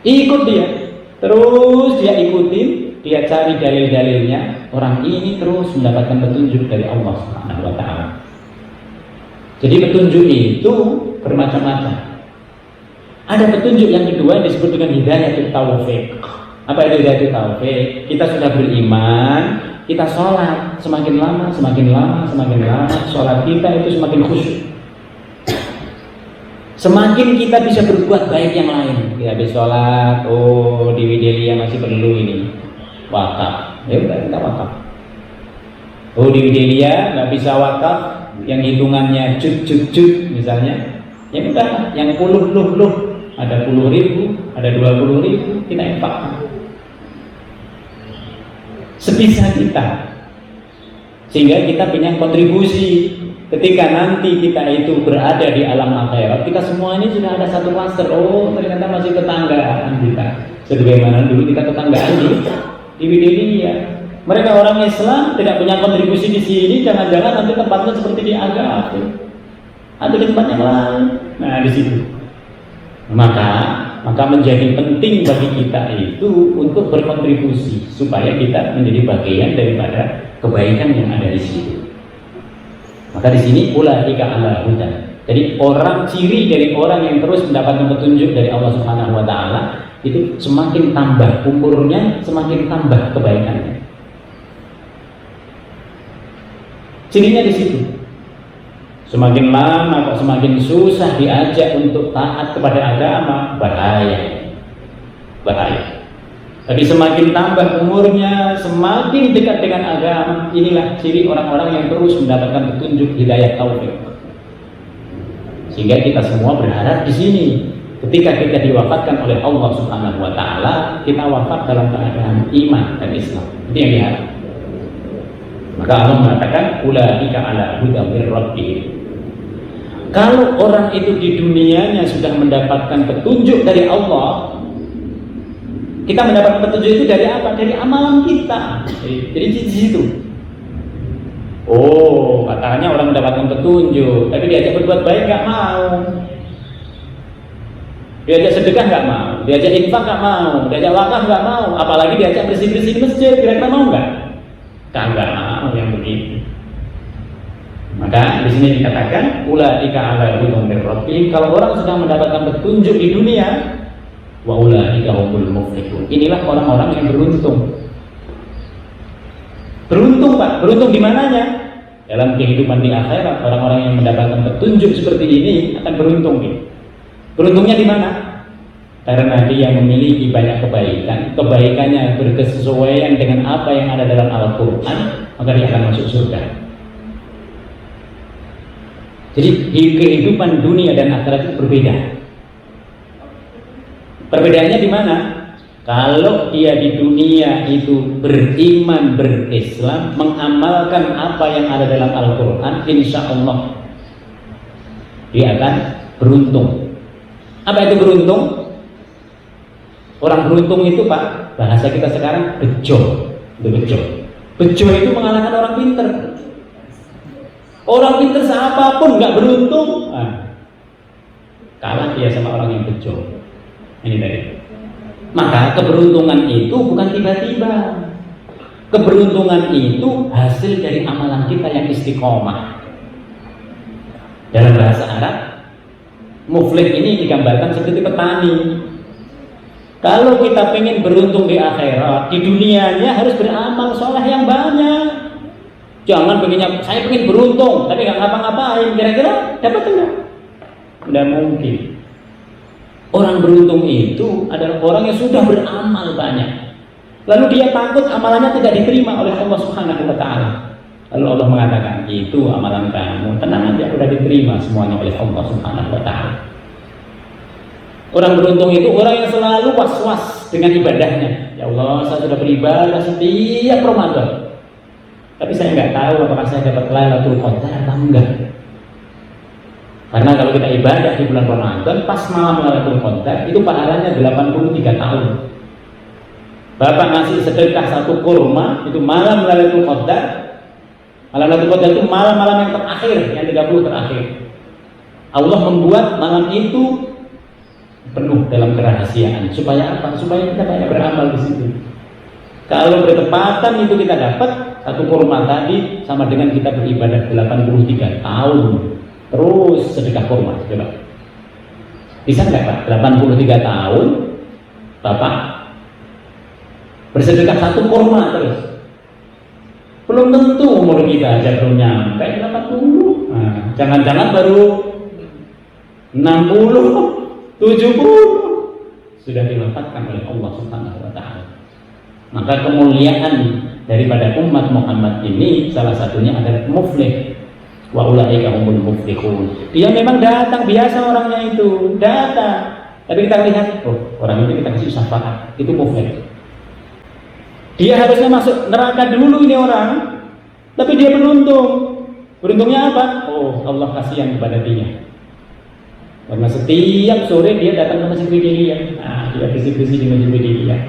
Ikut dia, terus dia ikutin, dia cari dalil-dalilnya. Orang ini terus mendapatkan petunjuk dari Allah Subhanahu wa Ta'ala. Jadi petunjuk itu bermacam-macam. Ada petunjuk yang kedua yang disebut dengan hidayatul taufik. Apa itu hidayatul taufik? Kita sudah beriman, kita sholat, semakin lama, sholat kita itu semakin khusyuk. Semakin kita bisa berbuat baik yang lain. Kita habis sholat, oh di Widelia masih perlu ini wakaf, ya udah kita wakaf. Oh di Widelia nggak bisa wakaf, yang hitungannya jut misalnya, ya udah, yang puluh ada 10.000, ada 20.000, kita infakkan sebisa kita, sehingga kita punya kontribusi. Ketika nanti kita itu berada di alam akhirat, kita semua ini sudah ada satu master. Oh ternyata masih tetanggaan kita, sebagaimana dulu kita tetanggaan di Widelia. Mereka orang Islam tidak punya kontribusi di sini, jangan-jangan nanti tempatnya seperti di Agaf atau di tempat yang lain. Nah di situ, maka menjadi penting bagi kita itu untuk berkontribusi supaya kita menjadi bagian daripada kebaikan yang ada di situ. Maka di sini ulaika ala hudan. Jadi orang ciri dari orang yang terus mendapatkan petunjuk dari Allah Subhanahu wa Ta'ala itu semakin tambah umurnya, semakin tambah kebaikannya. Cirinya di situ. Semakin lama kok semakin susah diajak untuk taat kepada agama, bahaya. Tapi semakin tambah umurnya, semakin dekat dengan agama. Inilah ciri orang-orang yang terus mendapatkan petunjuk hidayah taufik. Sehingga kita semua berharap di sini, ketika kita diwafatkan oleh Allah Subhanahu wa Ta'ala, kita wafat dalam keadaan iman dan Islam. Itu yang diharap. Maka Allah mengatakan ulaika ala hudan mir rabbihim. Kalau orang itu di dunianya sudah mendapatkan petunjuk dari Allah, kita mendapatkan petunjuk itu dari apa? Dari amalan kita. Jadi di situ. Oh, katanya orang mendapatkan petunjuk, tapi diajak berbuat baik nggak mau. Diajak sedekah nggak mau, diajak infak nggak mau, diajak wakaf nggak mau, apalagi diajak bersih-bersih di masjid, kira-kira mau nggak? Nggak mau yang begitu. Maka di sini dikatakan ulaika ala hudan mir rabbihim. Kalau orang sudah mendapatkan petunjuk di dunia, wa ulaika humul muflihun. Inilah orang-orang yang beruntung. Beruntung Pak, beruntung di mananya? Dalam kehidupan di akhirat, orang-orang yang mendapatkan petunjuk seperti ini akan beruntung. Beruntungnya di mana? Karena dia memiliki banyak kebaikan, kebaikannya berkesesuaian dengan apa yang ada dalam Al-Quran, maka dia akan masuk surga. Jadi kehidupan dunia dan akhirat itu berbeda. Perbedaannya di mana? Kalau dia di dunia itu beriman, berislam, mengamalkan apa yang ada dalam Al-Quran, insya Allah dia akan beruntung. Apa itu beruntung? Orang beruntung itu Pak, bahasa kita sekarang bejo. Itu bejo. Bejo itu mengalahkan orang pinter. Orang pinter siapapun nggak beruntung, kalah dia sama orang yang bejo. Ini tadi. Maka keberuntungan itu bukan tiba-tiba. Keberuntungan itu hasil dari amalan kita yang istiqomah. Dalam bahasa Arab, muflih ini digambarkan seperti petani. Kalau kita pengen beruntung di akhirat, di dunianya harus beramal soleh yang banyak. Jangan pengennya, saya pengen beruntung, tapi nggak ngapa-ngapain. Kira-kira dapat enggak? Tidak mungkin. Orang beruntung itu adalah orang yang sudah beramal banyak, lalu dia takut amalannya tidak diterima oleh Allah Subhanahu wa Ta'ala. Lalu Allah mengatakan, itu amalan kamu, tenang aja, sudah diterima semuanya oleh Allah Subhanahu wa Ta'ala. Orang beruntung itu orang yang selalu was-was dengan ibadahnya. Ya Allah, saya sudah beribadah setiap Ramadan, tapi saya nggak tahu apakah saya dapat Lailatul Qadar atau enggak. Karena kalau kita ibadah di bulan Ramadan, pas malam Lailatul Qadar, itu pahalanya 83 tahun. Bapak ngasih sedekah 1 kurma, itu malam Lailatul Qadar. Malam Lailatul Qadar itu malam-malam yang terakhir, yang 30 terakhir. Allah membuat malam itu penuh dalam kerahasiaan. Supaya apa? Supaya kita banyak beramal di situ. Kalau bertepatan itu kita dapat 1 kurma tadi, sama dengan kita beribadah 83 tahun. Terus sedekah kurma, coba. Bisa nggak Pak? 83 tahun Bapak bersedekah 1 kurma terus. Belum tentu umur kita aja belum nyampe 80. Nah, jangan-jangan baru 60, 70 sudah diwafatkan oleh Allah Subhanahu wa Ta'ala. Maka kemuliaan daripada umat Muhammad ini salah satunya adalah muflih. Wa ulaika humul muflihun. Dia memang datang biasa orangnya itu, datang. Tapi kita lihat, oh, orang ini kita kasih syafaat, itu muflih. Dia harusnya masuk neraka dulu ini orang, tapi dia beruntung. Beruntungnya apa? Oh, Allah kasihan kepada dia. Karena setiap sore dia datang ke masjid Bidiliyah. Nah, dia bersih-bersih di masjid Bidiliyah.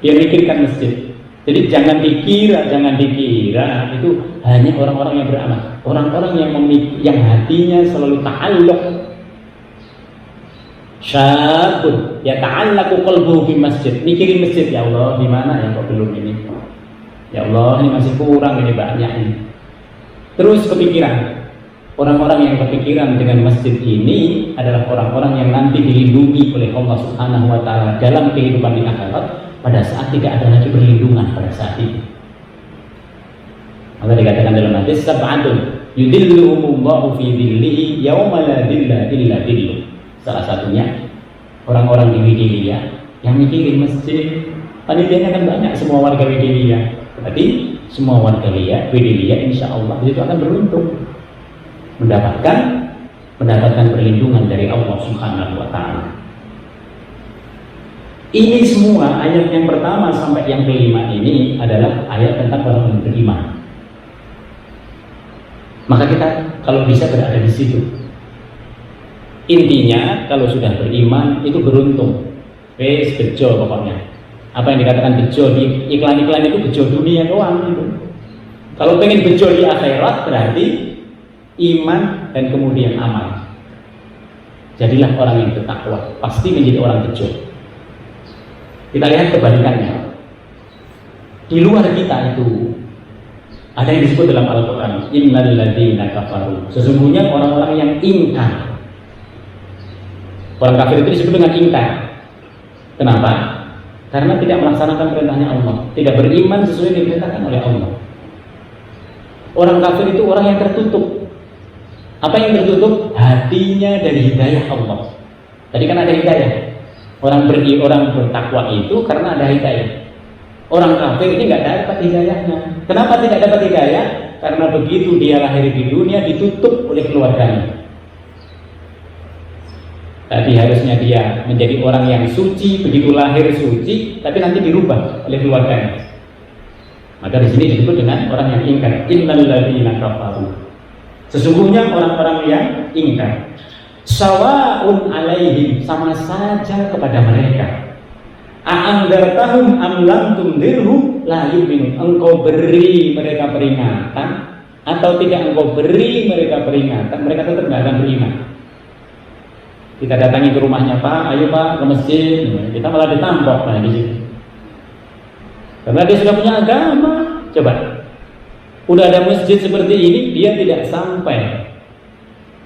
Dia mikirkan masjid. Jadi jangan dikira itu hanya orang-orang yang beramal, orang-orang yang hatinya selalu ta'alluq. Syabun ya ta'allaqu qalbuhu bi masjid. Mikirin masjid, ya Allah, di mana ya kok belum ini? Ya Allah, ini masih kurang, ini banyak ini. Terus kepikiran. Orang-orang yang kepikiran dengan masjid ini adalah orang-orang yang nanti dilindungi oleh Allah Subhanahu wa Ta'ala dalam kehidupan di akhirat, pada saat tidak ada lagi perlindungan pada saat itu. Maka dikatakan dalam hadis, sab'atun yudilluhumullahu fi dhillihi yauma la dhilla illa dhilluh. Salah satunya orang-orang di Widiliyah yang mikirin masjid. Panitianya kan banyak, semua warga Widiliyah. Berarti semua warga Widiliyah insya Allah itu akan beruntung mendapatkan perlindungan dari Allah Subhanahu wa Ta'ala. Ini semua ayat yang pertama sampai yang kelima ini adalah ayat tentang orang yang beriman. Maka kita kalau bisa berada di situ. Intinya kalau sudah beriman itu beruntung. Wes bejo pokoknya. Apa yang dikatakan bejo di iklan-iklan itu bejo dunia doang itu. Kalau pengen bejo di akhirat berarti iman dan kemudian amal. Jadilah orang yang bertakwa, pasti menjadi orang bejo. Kita lihat kebalikannya. Di luar kita itu ada yang disebut dalam Al-Quran, innal ladzina kafaru. Sesungguhnya orang-orang yang ingkar. Orang kafir itu disebut dengan ingkar. Kenapa? Karena tidak melaksanakan perintahnya Allah, tidak beriman sesuai yang diperintahkan oleh Allah. Orang kafir itu orang yang tertutup. Apa yang tertutup? Hatinya dari hidayah Allah. Tadi kan ada hidayah. Orang bertakwa itu karena ada hidayah. Orang kafir ini nggak dapat hidayahnya. Kenapa tidak dapat hidayah? Karena begitu dia lahir di dunia ditutup oleh keluarganya. Tadi harusnya dia menjadi orang yang suci, begitu lahir suci, tapi nanti dirubah oleh keluarganya. Maka di sini disebut dengan orang yang ingkar. Innal ladzina kafaru. Sesungguhnya orang-orang yang ingkar. Sawa'un alaihim, sama saja kepada mereka. A'andartahum am lam tundirhum la yu'minun. Engkau beri mereka peringatan atau tidak engkau beri mereka peringatan, mereka tetap tidak akan beriman. Kita datangi ke rumahnya, Pak, ayo Pak ke masjid. Kita malah ditampok di situ. Karena dia sudah punya agama. Coba, udah ada masjid seperti ini, dia tidak sampai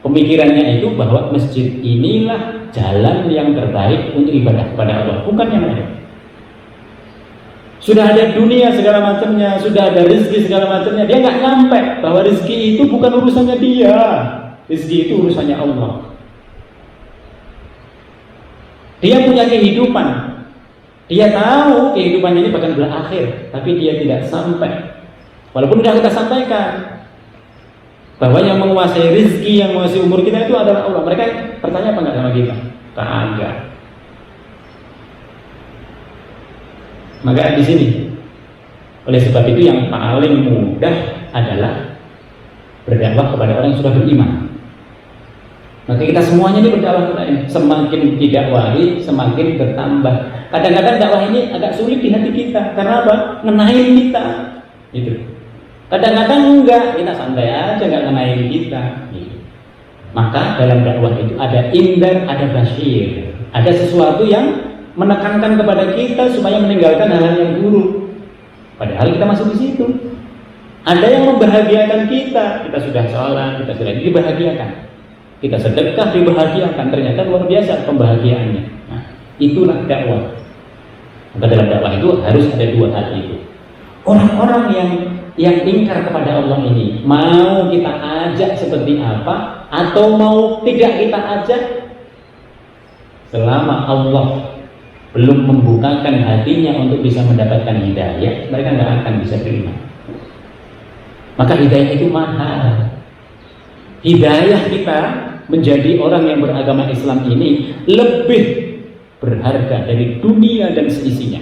pemikirannya itu bahwa masjid inilah jalan yang terbaik untuk ibadah kepada Allah, bukan yang lain. Sudah ada dunia segala macamnya, sudah ada rezeki segala macamnya, dia nggak nyampe bahwa rezeki itu bukan urusannya dia, rezeki itu urusannya Allah. Dia punya kehidupan. Dia tahu kehidupannya ini bahkan berakhir, tapi dia tidak sampai. Walaupun sudah kita sampaikan bahwa yang menguasai rezeki, yang menguasai umur kita itu adalah Allah. Mereka bertanya apa enggak sama kita? Kagak. Maka di sini, oleh sebab itu yang paling mudah adalah berdakwah kepada orang yang sudah beriman. Maka kita semuanya ini berdakwah kepada ini. Semakin didakwahi, semakin bertambah. Kadang-kadang dakwah ini agak sulit di hati kita. Karena apa? Ngenahin kita. Gitu. Kadang-kadang enggak, kita santai aja, enggak ngenahin kita. Gitu. Maka dalam dakwah itu ada indar, ada basyir. Ada sesuatu yang menekankan kepada kita supaya meninggalkan hal-hal yang buruk. Padahal kita masuk di situ. Ada yang membahagiakan kita. Kita sudah sholat, kita sudah dibahagiakan. Kita sedekah, dibahagiakan. Ternyata luar biasa pembahagiaannya. Nah, itulah dakwah. Maka dalam dakwah itu harus ada dua hal itu. Orang-orang yang ingkar kepada Allah ini, mau kita ajak seperti apa, atau mau tidak kita ajak, selama Allah belum membukakan hatinya untuk bisa mendapatkan hidayah, mereka nggak akan bisa beriman. Maka hidayah itu mahal. Hidayah kita menjadi orang yang beragama Islam ini lebih berharga dari dunia dan seisinya.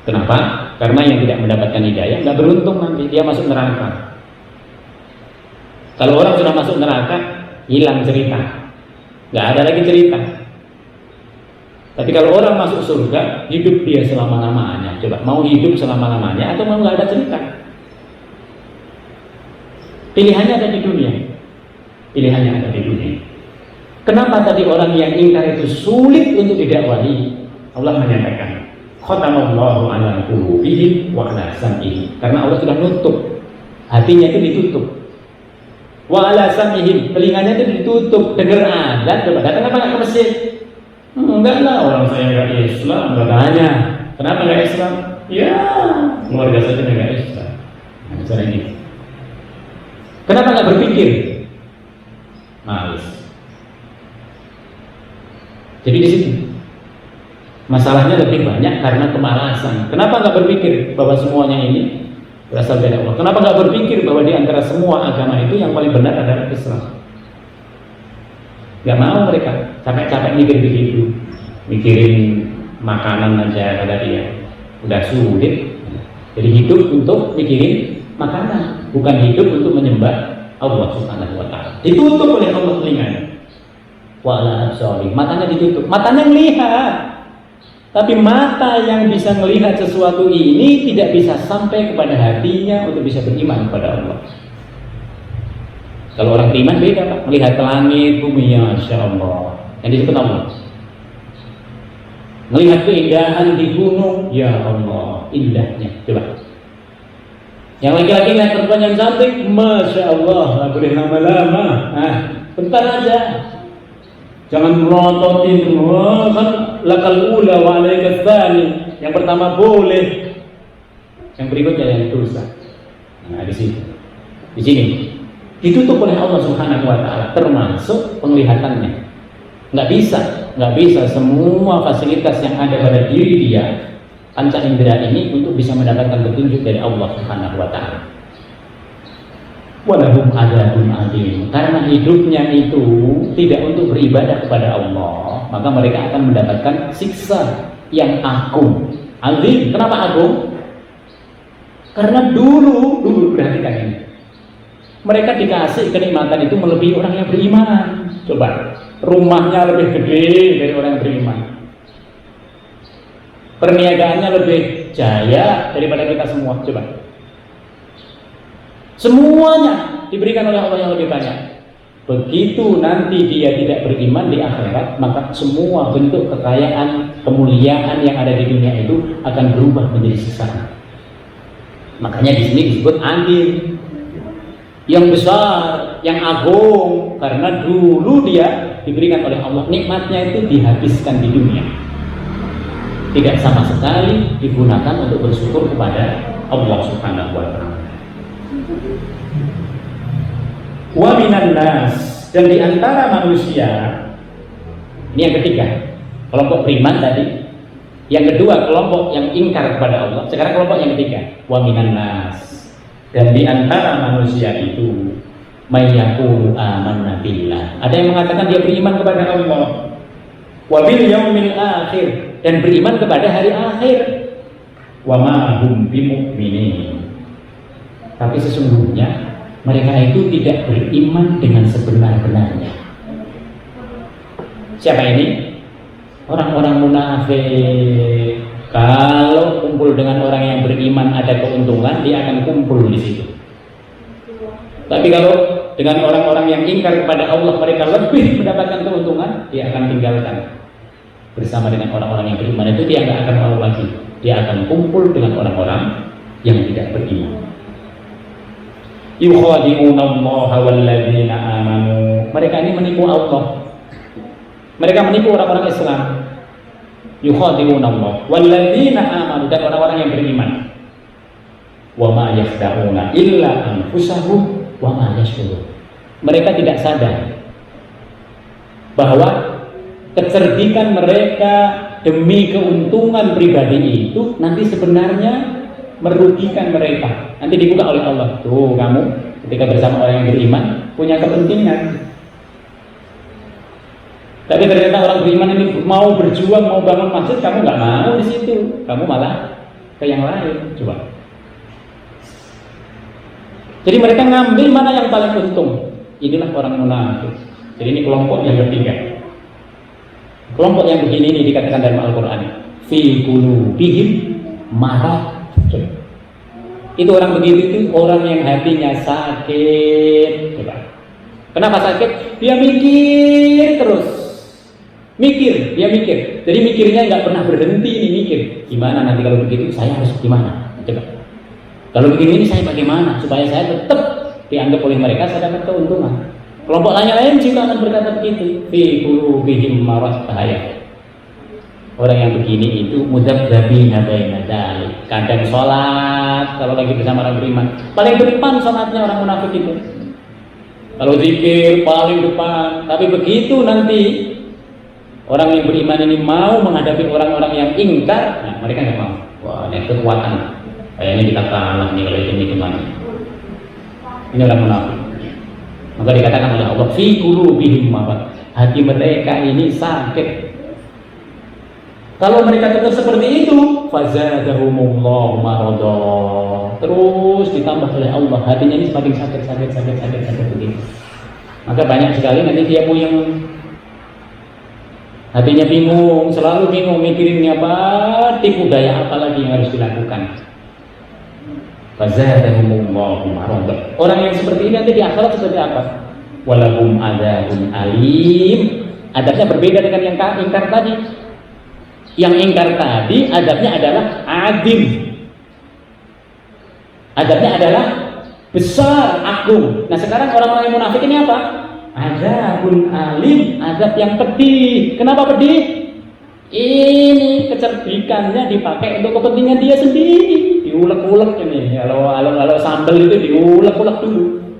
Kenapa? Karena yang tidak mendapatkan hidayah nggak beruntung, nanti dia masuk neraka. Kalau orang sudah masuk neraka, hilang cerita, nggak ada lagi cerita. Tapi kalau orang masuk surga, hidup dia selama-lamanya. Coba, mau hidup selama-lamanya atau mau nggak ada cerita? Pilihannya ada di dunia. Pilihannya ada di dunia. Kenapa tadi orang yang ingkar itu sulit untuk didakwahi? Allah menyatakan, khatamallahu ala qulubihim wa ala sam'ihim. Karena Allah sudah nutup, hatinya itu ditutup. Wa ala sam'ihim, telinganya itu ditutup. Dengar azan, coba datang apa nggak ke masjid? Enggak lah, orang saya nggak Islam, nggak tanya. Kenapa nggak Islam? Ya, keluarga saja nggak Islam. Nah, misalnya ini. Kenapa nggak berpikir? Males. Jadi di sini masalahnya lebih banyak karena kemalasan. Kenapa nggak berpikir bahwa semuanya ini berasal dari Allah? Kenapa nggak berpikir bahwa di antara semua agama itu yang paling benar adalah Islam? Gak mau mereka, capek-capek mikir begitu, mikirin makanan aja kata dia, udah sulit. Jadi hidup untuk mikirin makanan, bukan hidup untuk menyembah Allah Subhanahu wa Ta'ala. Ditutup oleh Allah telinganya. Wala absari, matanya ditutup, matanya melihat, tapi mata yang bisa melihat sesuatu ini tidak bisa sampai kepada hatinya untuk bisa beriman kepada Allah. Kalau orang beriman beda Pak, melihat ke langit, bumi, ya Masya Allah, yang disebut Allah. Melihat keindahan di gunung, ya Allah, indahnya. Coba. Yang laki-laki lihat perempuan yang cantik, Masya Allah, nggak boleh lama-lama. Nah, bentar aja. Jangan merototin, kan lakal ula wa alaikas tsani. Yang pertama boleh, yang berikutnya yang dosa. Nah, di sini. Di sini. Ditutup oleh Allah Subhanahu wa Ta'ala, termasuk penglihatannya. Nggak bisa semua fasilitas yang ada pada diri dia, panca indera ini, untuk bisa mendapatkan petunjuk dari Allah Subhanahu wa Ta'ala. Walahum adzabun adzim. Karena hidupnya itu tidak untuk beribadah kepada Allah, maka mereka akan mendapatkan siksa yang agung. Azim. Kenapa agung? Karena dulu perhatikan ini. Mereka dikasih kenikmatan itu melebihi orang yang beriman. Coba, rumahnya lebih gede dari orang yang beriman. Perniagaannya lebih jaya daripada kita semua. Coba. Semuanya diberikan oleh Allah yang lebih banyak. Begitu nanti dia tidak beriman di akhirat, maka semua bentuk kekayaan, kemuliaan yang ada di dunia itu akan berubah menjadi sesat. Makanya di sini disebut adil. Yang besar, yang agung, karena dulu dia diberikan oleh Allah, nikmatnya itu dihabiskan di dunia, tidak sama sekali digunakan untuk bersyukur kepada Allah Subhanahu wa Ta'ala. Wa minan nas, dan di antara manusia Ini yang ketiga, kelompok beriman tadi. Yang kedua, kelompok yang ingkar kepada Allah. Sekarang kelompok yang ketiga, wa minan nas. Dan di antara manusia itu may yaqulu amanna billah. Ada yang mengatakan dia beriman kepada Allah. Wa bil yaumil akhir, dan beriman kepada hari akhir. Wa ma hum bimu'minin. Tapi sesungguhnya mereka itu tidak beriman dengan sebenar-benarnya. Siapa ini? Orang-orang munafik. Kalau kumpul dengan orang yang beriman ada keuntungan, dia akan kumpul di situ. Tapi kalau dengan orang-orang yang ingkar kepada Allah, mereka lebih mendapatkan keuntungan, dia akan tinggalkan. Bersama dengan orang-orang yang beriman itu dia nggak akan mau lagi. Dia akan kumpul dengan orang-orang yang tidak beriman. Yukhadi'una Allah walladzina amanu. Mereka ini menipu Allah. Mereka menipu orang-orang Islam. Yukhadi'una Allah walladzina amanu, dan orang-orang yang beriman. Wa ma yakhda'una illa anfusahum wa ma yashkurun. Mereka tidak sadar bahwa kecerdikan mereka demi keuntungan pribadi itu nanti sebenarnya merugikan mereka. Nanti dibuka oleh Allah. Tuh, kamu ketika bersama orang yang beriman punya kepentingan. Tapi ternyata orang beriman ini mau berjuang, mau bangun masjid, kamu nggak mau di situ, kamu malah ke yang lain. Coba. Jadi mereka ngambil mana yang paling untung. Inilah orang munafik. Jadi ini kelompok yang ketiga. Kelompok yang begini ini dikatakan dalam Al-Quran, fi qulubihim marad. Itu orang begitu itu orang yang hatinya sakit. Coba. Kenapa sakit? Dia mikir terus. Mikir, dia mikir. Jadi mikirnya nggak pernah berhenti ini mikir. Gimana nanti kalau begitu saya harus gimana? Coba. Kalau begini ini saya bagaimana supaya saya tetap dianggap oleh mereka saya dapat keuntungan. Kelompok lain juga akan berkata begitu. Fi qulubihim marad, bahaya. Orang yang begini itu mudzabdzabina baina dzalik. Kadang sholat kalau lagi bersama orang beriman, paling depan sholatnya orang munafik itu. Kalau zikir paling depan, tapi begitu nanti orang yang beriman ini mau menghadapi orang-orang yang ingkar, nah mereka nggak mau. Wah, ini kekuatan. Kayaknya kita kalah nih kalau ini gimana? Ini orang munafik. Maka dikatakan oleh Allah, fi qulubihim marad. Hati mereka ini sakit. Kalau mereka tetap seperti itu, fazadahumullahu marada. Terus ditambah oleh Allah, hatinya ini semakin sakit begini. Maka banyak sekali nanti dia puyeng. Hatinya bingung, selalu bingung mikirin apa, tipu daya apa lagi yang harus dilakukan. Fazadahumullahu marada. Orang yang seperti ini nanti di akhirat seperti apa? Walahum adzabun alim. Adabnya berbeda dengan yang ingkar tadi. Yang ingkar tadi adabnya adalah adim. Adabnya adalah besar, agung. Nah sekarang orang-orang yang munafik ini apa? Adzabun alim, adab yang pedih. Kenapa pedih? Ini kecerdikannya dipakai untuk kepentingan dia sendiri. Diulek-ulek ini. Kalau sambal itu diulek-ulek dulu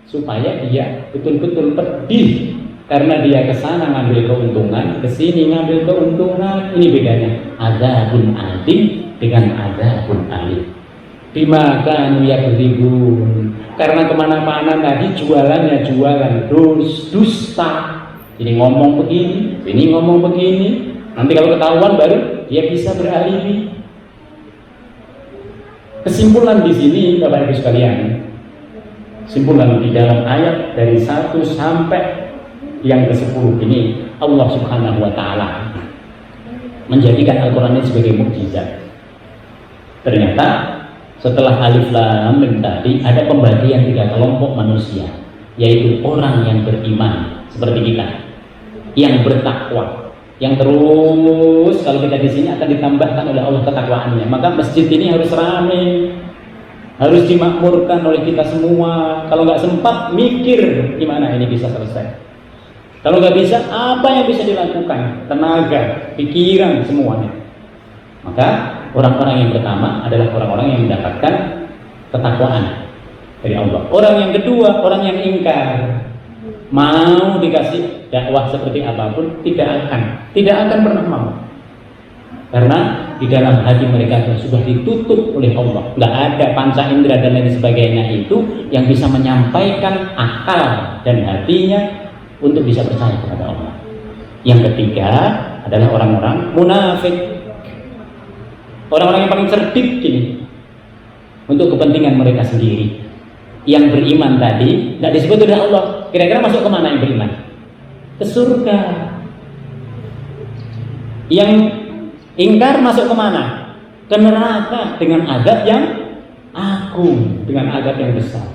supaya dia betul-betul pedih. Karena dia kesana ngambil keuntungan, kesini ngambil keuntungan. Ini bedanya adzabun alim dengan adzabun alim. Bimaka yakdzibun. Karena kemana-mana tadi jualannya jualan dusta. Ini ngomong begini, ini ngomong begini. Nanti kalau ketahuan baru dia bisa beralibi. Kesimpulan di sini Bapak Ibu sekalian, kesimpulan di dalam ayat dari 1 sampai yang ke-10 ini, Allah Subhanahu wa Ta'ala menjadikan Al-Quran ini sebagai mukjizat. Ternyata setelah alif lam mim tadi ada pembagian 3 kelompok manusia, yaitu orang yang beriman seperti kita, yang bertakwa, yang terus kalau kita di sini akan ditambahkan oleh Allah ketakwaannya. Maka masjid ini harus ramai, harus dimakmurkan oleh kita semua. Kalau nggak sempat mikir gimana ini bisa selesai. Kalau nggak bisa, apa yang bisa dilakukan? Tenaga, pikiran, semuanya. Maka orang-orang yang pertama adalah orang-orang yang mendapatkan ketakwaan dari Allah. Orang yang kedua, orang yang ingkar. Mau dikasih dakwah seperti apapun tidak akan pernah mau. Karena di dalam hati mereka sudah ditutup oleh Allah. Nggak ada panca indera dan lain sebagainya itu yang bisa menyampaikan akal dan hatinya untuk bisa percaya kepada Allah. Yang ketiga adalah orang-orang munafik. Orang-orang yang paling cerdik gini untuk kepentingan mereka sendiri. Yang beriman tadi tidak disebut oleh Allah. Kira-kira masuk kemana yang beriman? Ke surga. Yang ingkar masuk kemana? Ke neraka dengan azab yang agung, dengan azab yang besar.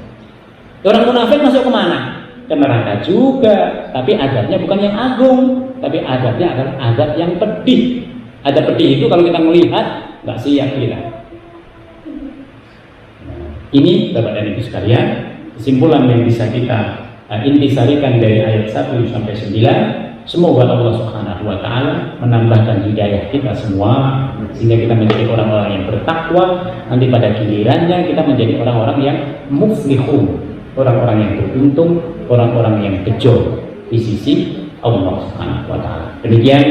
Orang munafik masuk kemana? Ke neraka juga, tapi azabnya bukan yang agung, tapi azabnya adalah azab yang pedih. Azab pedih itu kalau kita melihat nggak siap kita. Ini Bapak dan Ibu sekalian, kesimpulan yang bisa kita intisarikan dari ayat 1 sampai 9. Semoga Allah Subhanahu wa taala menambahkan hidayah kita semua sehingga kita menjadi orang-orang yang bertakwa. Nanti pada gilirannya kita menjadi orang-orang yang muflihun, orang-orang yang beruntung, orang-orang yang bejo di sisi Allah Subhanahu wa taala. Demikian,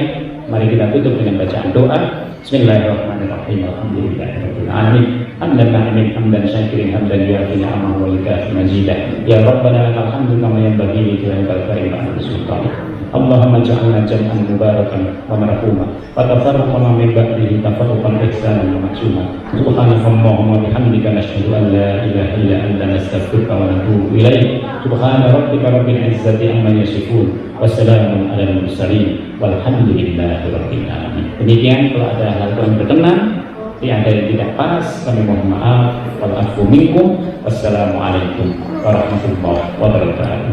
mari kita tutup dengan bacaan doa. Bismillahirrahmanirrahim. Alhamdulillahirabbil alamin. Hamdan katsiran hamdan syakirin hamdan yu'affi ni'amahu wa yukafi mazidah. Ya Rabbana lakal hamdu kama yanbaghi li jalali karim wa sultanik. Allahumma ja'alna jam'an mubarakan wa marhuma wa tafarraqna min ba'dihi tafarruqan ihsanan wa maksuma. Subhanakallahumma wa bihamdika nashhadu an la ilaha illa anta nastaghfiruka wa natubu ilaik. Subhana rabbika rabbil izzati amma yasifun wa salamun alal mursalin walhamdulillahi rabbil alamin. Demikian, kalau ada hal yang berkenan, ada yang tidak pas, kami mohon maaf. Wal afu minkum. Wassalamualaikum warahmatullahi wabarakatuh.